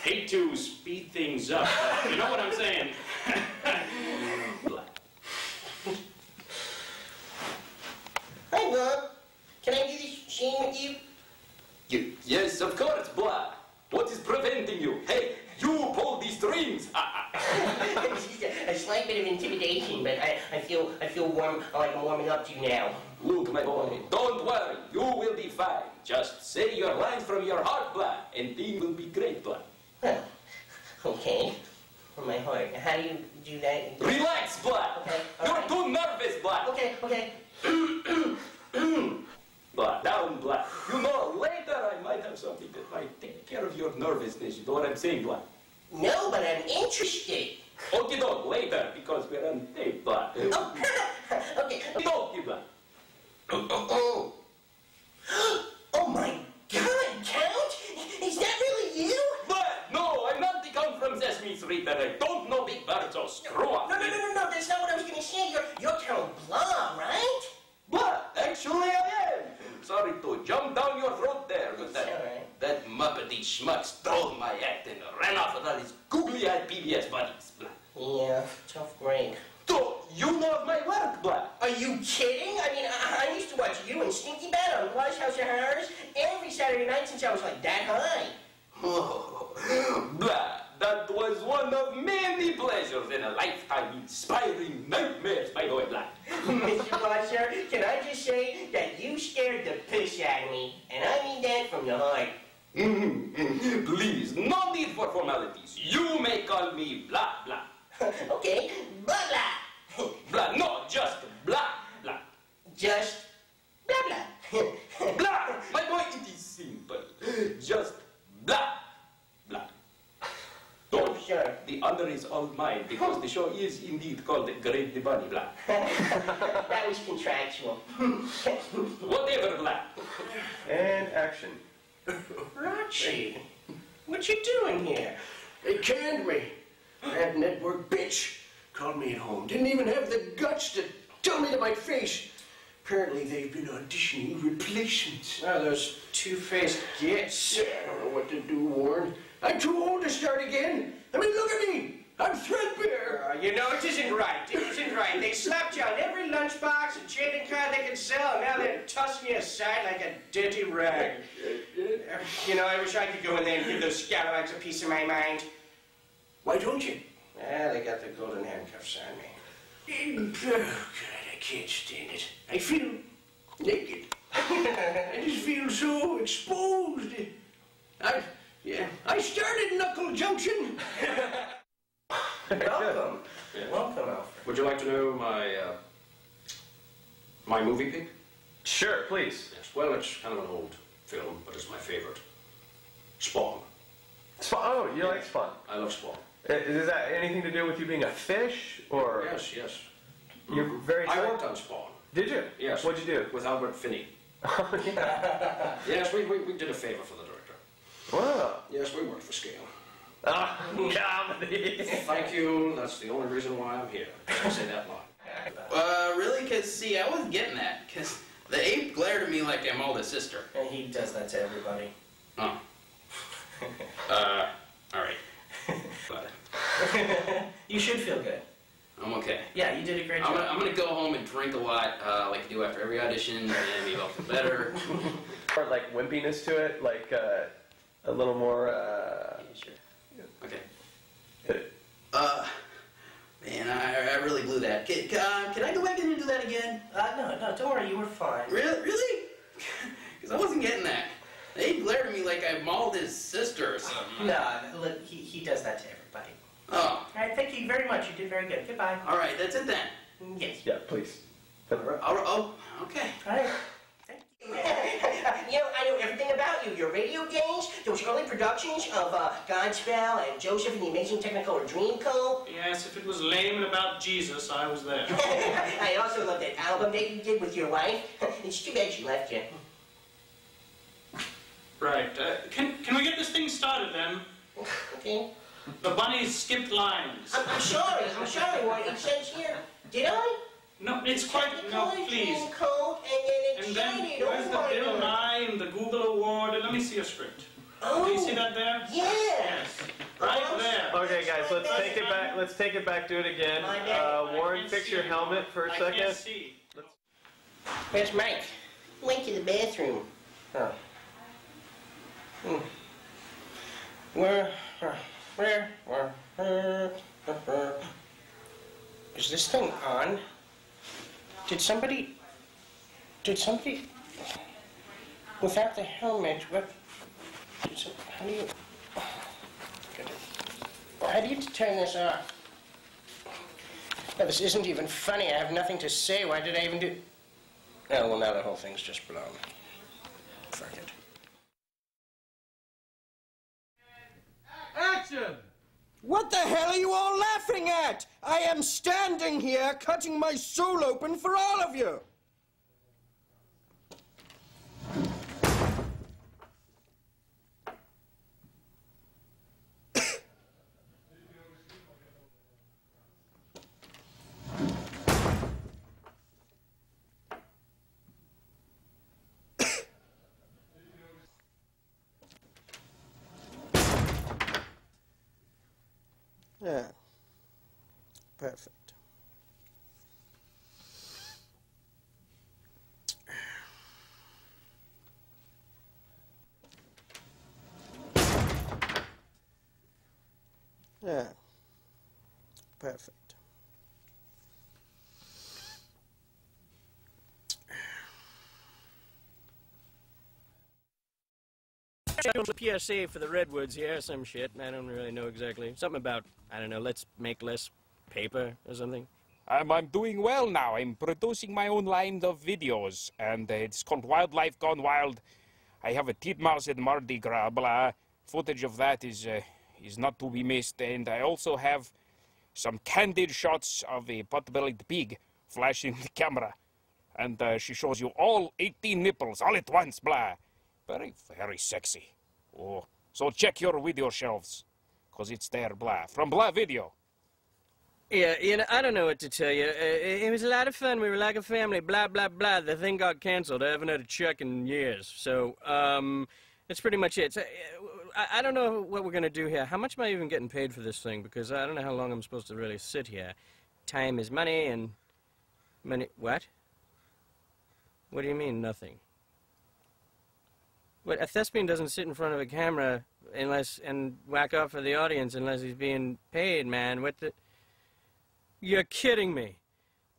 hate to speed things up, but you know what I'm saying. Hi, Bob. Can I do this scene with you? Yes, of course, Blah. What is preventing you? Hey, you pull these strings. It's just a slight bit of intimidation, but I feel warm, like I'm warming up to you now. Look, my boy, don't worry. You will be fine. Just say your lines from your heart, Blah, and things will be great, Blah. Huh. Okay. From my heart. How do you do that? Relax, Blah. Okay. You're too nervous, Blah. Okay. Blah, down, Blah. You know, later I might have something that might take care of your nervousness. You know what I'm saying, Blah? No, but I'm interested. Okay, dog, later, because we're on tape, Blah. Oh, okay. Okay, Blah. Oh my God, Cat! I don't know Big Bird, so screw up. No, that's not what I was gonna say. You're Carol Blah, right? Blah, actually I am. Sorry to jump down your throat there, but that Muppety schmuck stole my act and ran off with all his googly-eyed PBS buddies. Blah. Yeah, tough break. So, you know of my work, Blah. Are you kidding? I mean, I used to watch you and Stinky Bat on Blush House of Horrors every Saturday night since I was like that high. Oh, Blah. That was one of many pleasures in a lifetime, inspiring nightmares, by the way, Blah. Mr. Blusher, can I just say that you scared the piss out of me, and I mean that from the heart. Please, no need for formalities. You may call me Blah, Blah. Okay, blah, blah. Blah, no, just Blah, Blah. Just blah, blah. Blah, my boy, it is simple. Just Blah, Blah. Don't. Sure. The honor is all mine because the show is indeed called Greg the Bunny, Blah. That was contractual. Whatever, Blah. And action. Rachi, what you doing here? They canned me. That network bitch called me at home. Didn't even have the guts to tell me to my face. Apparently they've been auditioning replacements. Oh, those two-faced gits. Yeah, I don't know what to do, Warren. I'm too old to start again. I mean, look at me. I'm threadbare. You know, it isn't right. It isn't right. They slapped you on every lunchbox and trading card they could sell, and now they're tossing you aside like a dirty rag. You know, I wish I could go in there and give those scalawags a piece of my mind. Why don't you? Well, they got the golden handcuffs on me. Oh, God, I can't stand it. I feel naked. I just feel so exposed. I started Knuckle Junction. Welcome. Yes. Welcome, Alfred. Would you like to know my, my movie pick? Sure, please. Yes, well, it's kind of an old film, but it's my favorite. Spawn. Spawn? Oh, you like Spawn? I love Spawn. Is that anything to do with you being a fish, or? Yes, yes. You're very... I worked on Spawn. Did you? Yes. What'd you do? With Albert Finney. Oh, yeah. Yes, we did a favor for the director. Wow. Yes, we worked for scale. Ah, comedy. Thank you. That's the only reason why I'm here. I say that line. Really? Because, see, I wasn't getting that. Because the ape glared at me like I'm Alda's sister. And he does that to everybody. Oh. All right. But You should feel good. I'm okay. Yeah, you did a great job. I'm gonna go home and drink a lot, like I do after every audition, and maybe I'll feel better. Or like wimpiness to it, like a little more. Sure. Okay. Man, I really blew that. Can I go back in and do that again? No, don't worry, you were fine. Really? Because I wasn't getting that. They glared at me like I mauled his sister or something. No, look, he does that to everybody. Oh. All right, thank you very much. You did very good. Goodbye. All right, that's it then. Yes. Yeah, please. Oh, okay. All right. You know, I know everything about you. Your radio games, those early productions of Godspell and Joseph and the Amazing Technicolor Dreamcoat. Yes, if it was lame and about Jesus, I was there. I also love that album that you did with your wife. It's too bad she left you. Right. Can we get this thing started then? Okay. The bunnies skipped lines. I'm sorry, Warren. It says here. Did I? No, it's quite... No, please. Dreamcoat And then, where's the Bill Nye and the Google Award? Let me see your script. Oh. Do you see that there? Yeah. Yes. Right there. Okay, guys, let's take it back. Let's take it back. Do it again. Warren, fix your helmet for a second. I can't see. Where's Mike? Went to the bathroom. Oh. Where? Is this thing on? Did somebody, without the helmet, how do you turn this off? No, this isn't even funny. I have nothing to say. Why did I even do... Oh, well, now the whole thing's just blown. Fuck it. Action! What the hell are you all laughing at? I am standing here cutting my soul open for all of you. Perfect. Yeah. Perfect. PSA for the Redwoods here, some shit. I don't really know exactly. Something about, I don't know, let's make less paper or something. I'm doing well now. I'm producing my own line of videos, and it's called Wildlife Gone Wild. I have a titmouse at Mardi Gras, blah. Footage of that is not to be missed, and I also have some candid shots of a pot-bellied pig flashing the camera. And she shows you all 18 nipples all at once, blah. Very, very sexy. Oh, so check your video shelves, because it's there, blah. From Blah Video. Yeah, you know, I don't know what to tell you. It was a lot of fun. We were like a family, blah, blah, blah. The thing got canceled. I haven't had a check in years. So, that's pretty much it. So, I don't know what we're going to do here. How much am I even getting paid for this thing? Because I don't know how long I'm supposed to really sit here. Time is money, and money... What? What do you mean, nothing? What, a thespian doesn't sit in front of a camera and whack off for the audience unless he's being paid, man. What the... You're kidding me.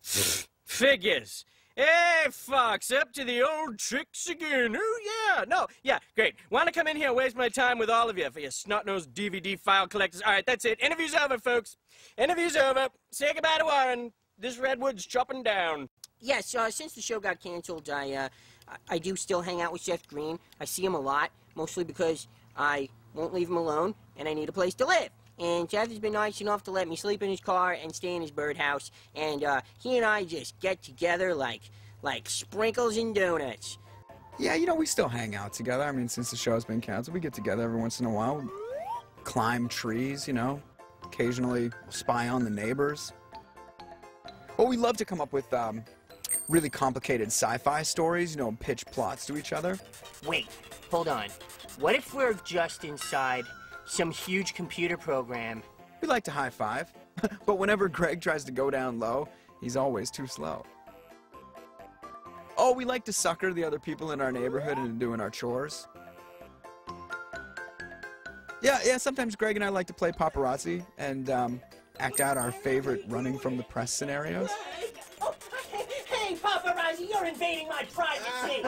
Figures. Hey, Fox, up to the old tricks again. Oh, yeah. No, yeah, great. Want to come in here and waste my time with all of you for your snot-nosed DVD file collectors. All right, that's it. Interview's over, folks. Interview's over. Say goodbye to Warren. This Redwood's chopping down. Yes, since the show got canceled, I do still hang out with Seth Green. I see him a lot, mostly because I won't leave him alone, and I need a place to live. And Seth has been nice enough to let me sleep in his car and stay in his birdhouse, and he and I just get together like sprinkles and donuts. Yeah, you know, we still hang out together. I mean, since the show's been canceled, we get together every once in a while. Climb trees, you know. Occasionally spy on the neighbors. Oh, we love to come up with really complicated sci-fi stories, you know, pitch plots to each other. Wait, hold on. What if we're just inside some huge computer program? We like to high-five, but whenever Greg tries to go down low, he's always too slow. Oh, we like to sucker the other people in our neighborhood into doing our chores. Yeah, sometimes Greg and I like to play paparazzi and act out our favorite running from the press scenarios. Hey, paparazzi, you're invading my privacy.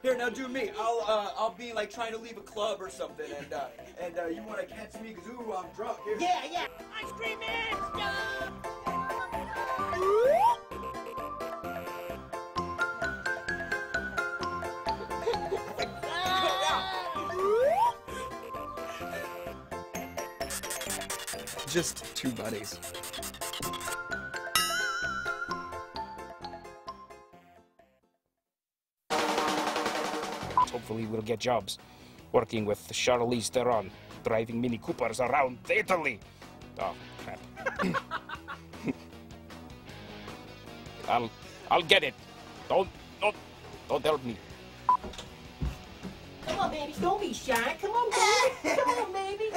Here, now do me. I'll be like trying to leave a club or something, and you want to catch me because ooh, I'm drunk. Here. Yeah. Ice cream man, stop! Just two buddies. Hopefully we'll get jobs working with Charlize Theron, driving Mini Coopers around Italy. Oh, crap. I'll get it. Don't help me. Come on, baby, don't be shy. Come on, baby. Come on, baby.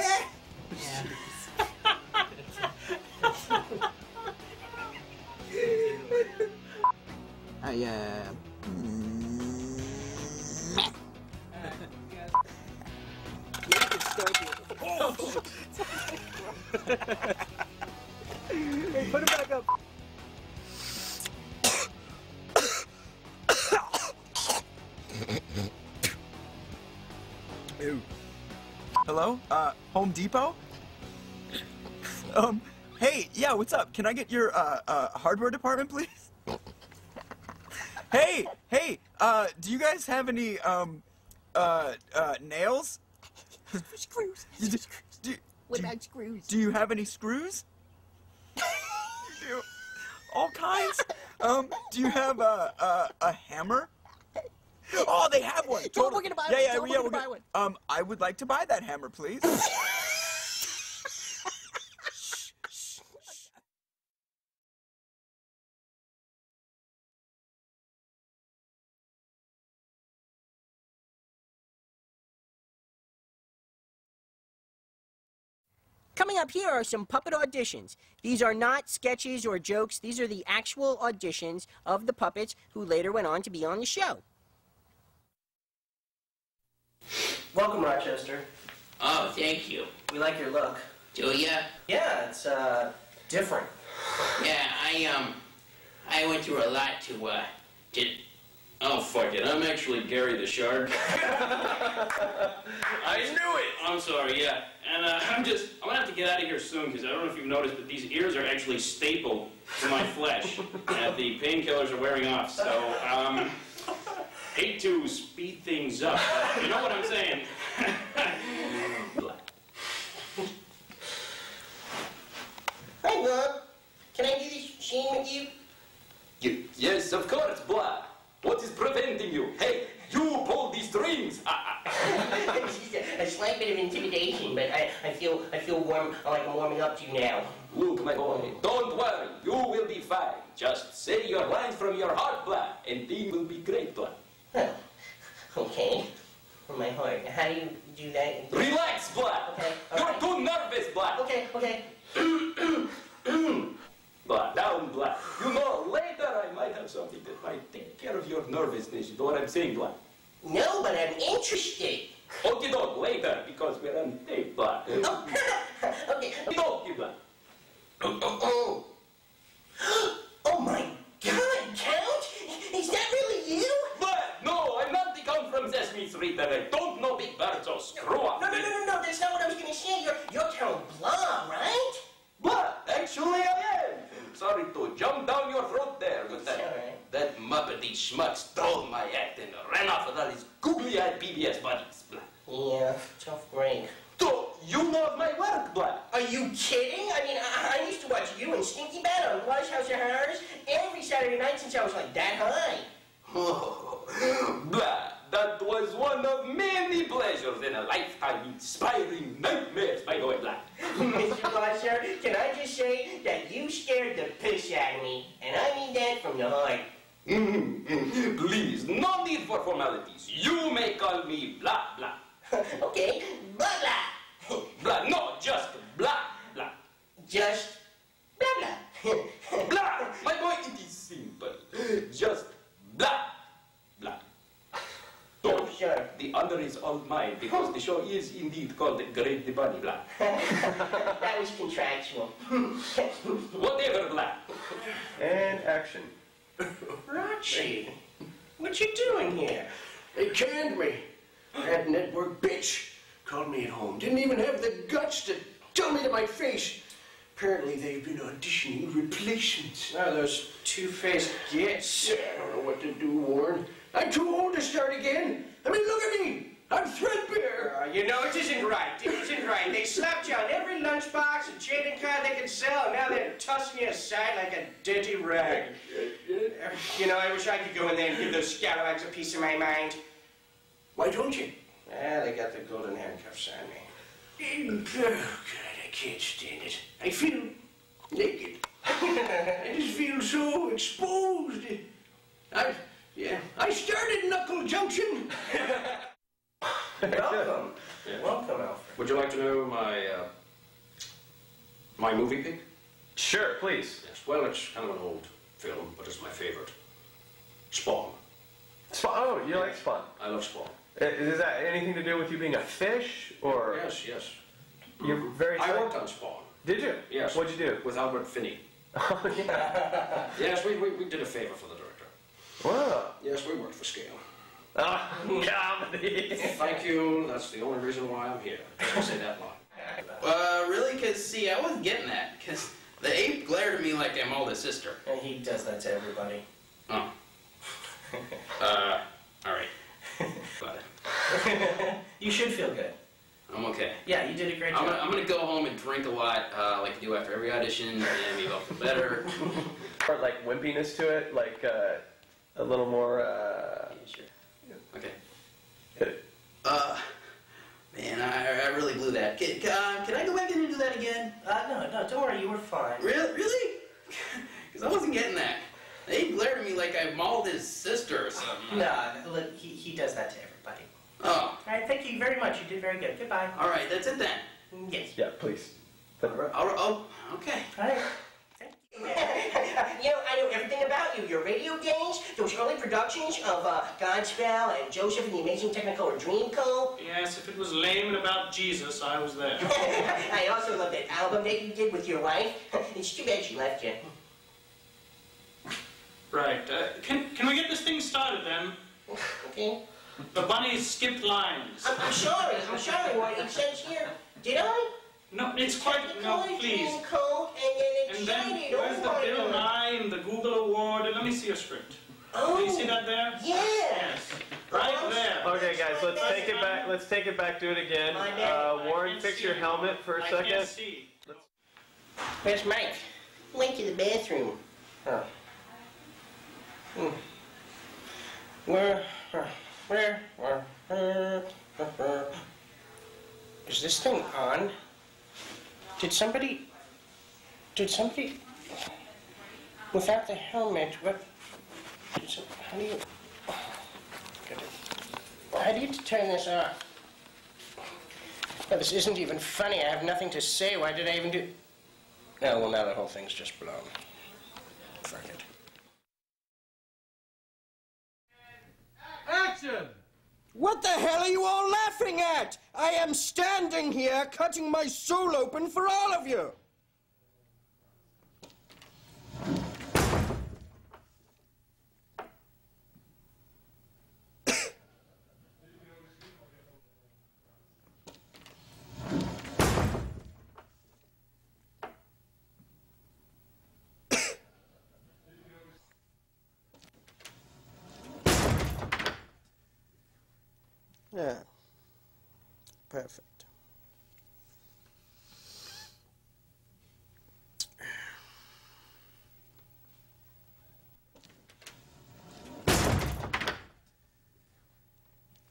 Hey, put him back up. Ew. Hello? Home Depot? Hey, yeah, what's up? Can I get your, hardware department, please? Hey, do you guys have any, nails? Screws. What about screws? Do you have any screws? All kinds? Do you have a hammer? Oh, they have one. Totally. We're gonna buy one. Yeah, We're gonna buy one. I would like to buy that hammer, please. Coming up here are some puppet auditions. These are not sketches or jokes. These are the actual auditions of the puppets who later went on to be on the show. Welcome, Rochester. Oh, thank you. We like your look. Do ya? Yeah, it's, different. Yeah, I went through a lot to oh, fuck it. I'm actually Gary the Shark. I knew it! I'm sorry, yeah. And I'm gonna have to get out of here soon, because I don't know if you've noticed, but these ears are actually stapled to my flesh. And the painkillers are wearing off, so, hate to speed things up, but you know what I'm saying. Hi, Bob. Can I do this scene with you? Yes, of course, blah. What is preventing you? Hey, you pull these strings. It's just a slight bit of intimidation, but I feel warm, like I'm warming up to you now. Look, my boy, don't worry. You will be fine. Just say your lines from your heart, blah, and things will be great, blah. Huh. Okay. From my heart. How do you do that? Relax, blah. Okay. You're too nervous, blah. Okay, okay. Blah, down, blah. You know, later I might have something that might take care of your nervousness. You know what I'm saying, blah? No, but I'm interested. Okay, dog, later, because we're on tape, blah. Okay. Dog, blah. Oh my God, Count! Is that really you? But no, I'm not the Count from Sesame Street, and I don't know Big Bird, so screw up. No, that's not what I was gonna say. You're Count Blah, right? Blah, actually I am. Sorry to jump down your throat there, but that Muppety schmuck stole my act and ran off with all his googly-eyed PBS buddies, blah. Yeah, tough break. So, you know of my work, blah. Are you kidding? I mean, I used to watch you and Stinky Bat on Blush House of Horrors every Saturday night since I was like that high. Blah, that was one of many pleasures in a lifetime, inspiring nightmares, by the way, blah. Mr. Blusher, can I just say that you scared the piss out of me, and I mean that from the heart. Please, no need for formalities. You may call me blah, blah. Okay, blah, blah. Blah, no, just blah, blah. Just blah, blah. Blah, my boy, it is simple. Just blah, blah. Oh, sure. The honor is all mine, because the show is indeed called Greg the Bunny, blah. That was contractual. Whatever, blah. And action. Rachi, what you doing here? They canned me. That network bitch called me at home. Didn't even have the guts to tell me to my face. Apparently they've been auditioning replacements. Oh, those two-faced gits. Yeah, I don't know what to do, Warren. I'm too old to start again. I mean, look at me. I'm threadbare. You know, it isn't right. It isn't right. They slapped you on every lunchbox and trading card they could sell, and now they're tossing you aside like a dirty rag. You know, I wish I could go in there and give those scalawags a piece of my mind. Why don't you? They got the golden handcuffs on me. Oh, God, I can't stand it. I feel naked. I just feel so exposed. I started Knuckle Junction. Welcome. Yeah. Welcome, Alfred. Would you like to know my movie pick? Sure, please. Yes, well, it's kind of an old film, but it's my favorite. Spawn. Spawn? Oh, you like Spawn? I love Spawn. Is that anything to do with you being a fish, or? Yes. You're very. I worked on Spawn. Did you? Yes. What'd you do? With Albert Finney. Oh, yeah. Yes, we did a favor for the director. Wow. Yes, we worked for scale. Comedy. Thank you. That's the only reason why I'm here. I'll say that line. Really? Because, see, I wasn't getting that. Because the ape glared at me like I'm all his sister. And he does that to everybody. Oh. All right. Got it. You should feel good. I'm okay. Yeah, you did a great job. I'm gonna go home and drink a lot, like I do after every audition, and maybe I'll feel better. Or like wimpiness to it, like a little more. Yeah, sure. Okay. Hit it. Man, I really blew that. Can I go back in and do that again? No, don't worry, you were fine. Really? Because I wasn't getting that. They glared at me like I mauled his sister or something. No, look, he does that to everybody. Oh. All right, thank you very much. You did very good. Goodbye. All right, that's it then. Yes. Yeah, please. Oh, okay. All right. You know, I know everything about you. Your radio days, those early productions of Godspell and Joseph and the Amazing Technicolor Dreamcoat. Yes, if it was lame and about Jesus, I was there. I also love that album that you did with your wife. It's too bad she left you. Right. Can we get this thing started then? Okay. The bunny skipped lines. I'm sorry what it says here. Did I? No, it's quite... No, please. Dreamcoat and then where's the Bill Nye and the Google Award? Let me see your script. Oh, do you see that there? Yeah. Yes. Right there. Okay, guys, let's take it back. Let's take it back. Do it again. Warren, fix your helmet for a second. I can't see. Where's Mike? Went to the bathroom. Oh. Where? Is this thing on? Did somebody, without the helmet, what, how do you turn this off? Well, this isn't even funny. I have nothing to say. Why did I even do... Oh, well, now the whole thing's just blown. Fuck it. Action! What the hell are you all laughing at? I am standing here cutting my soul open for all of you. Yeah. Perfect.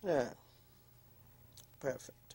Yeah. Perfect.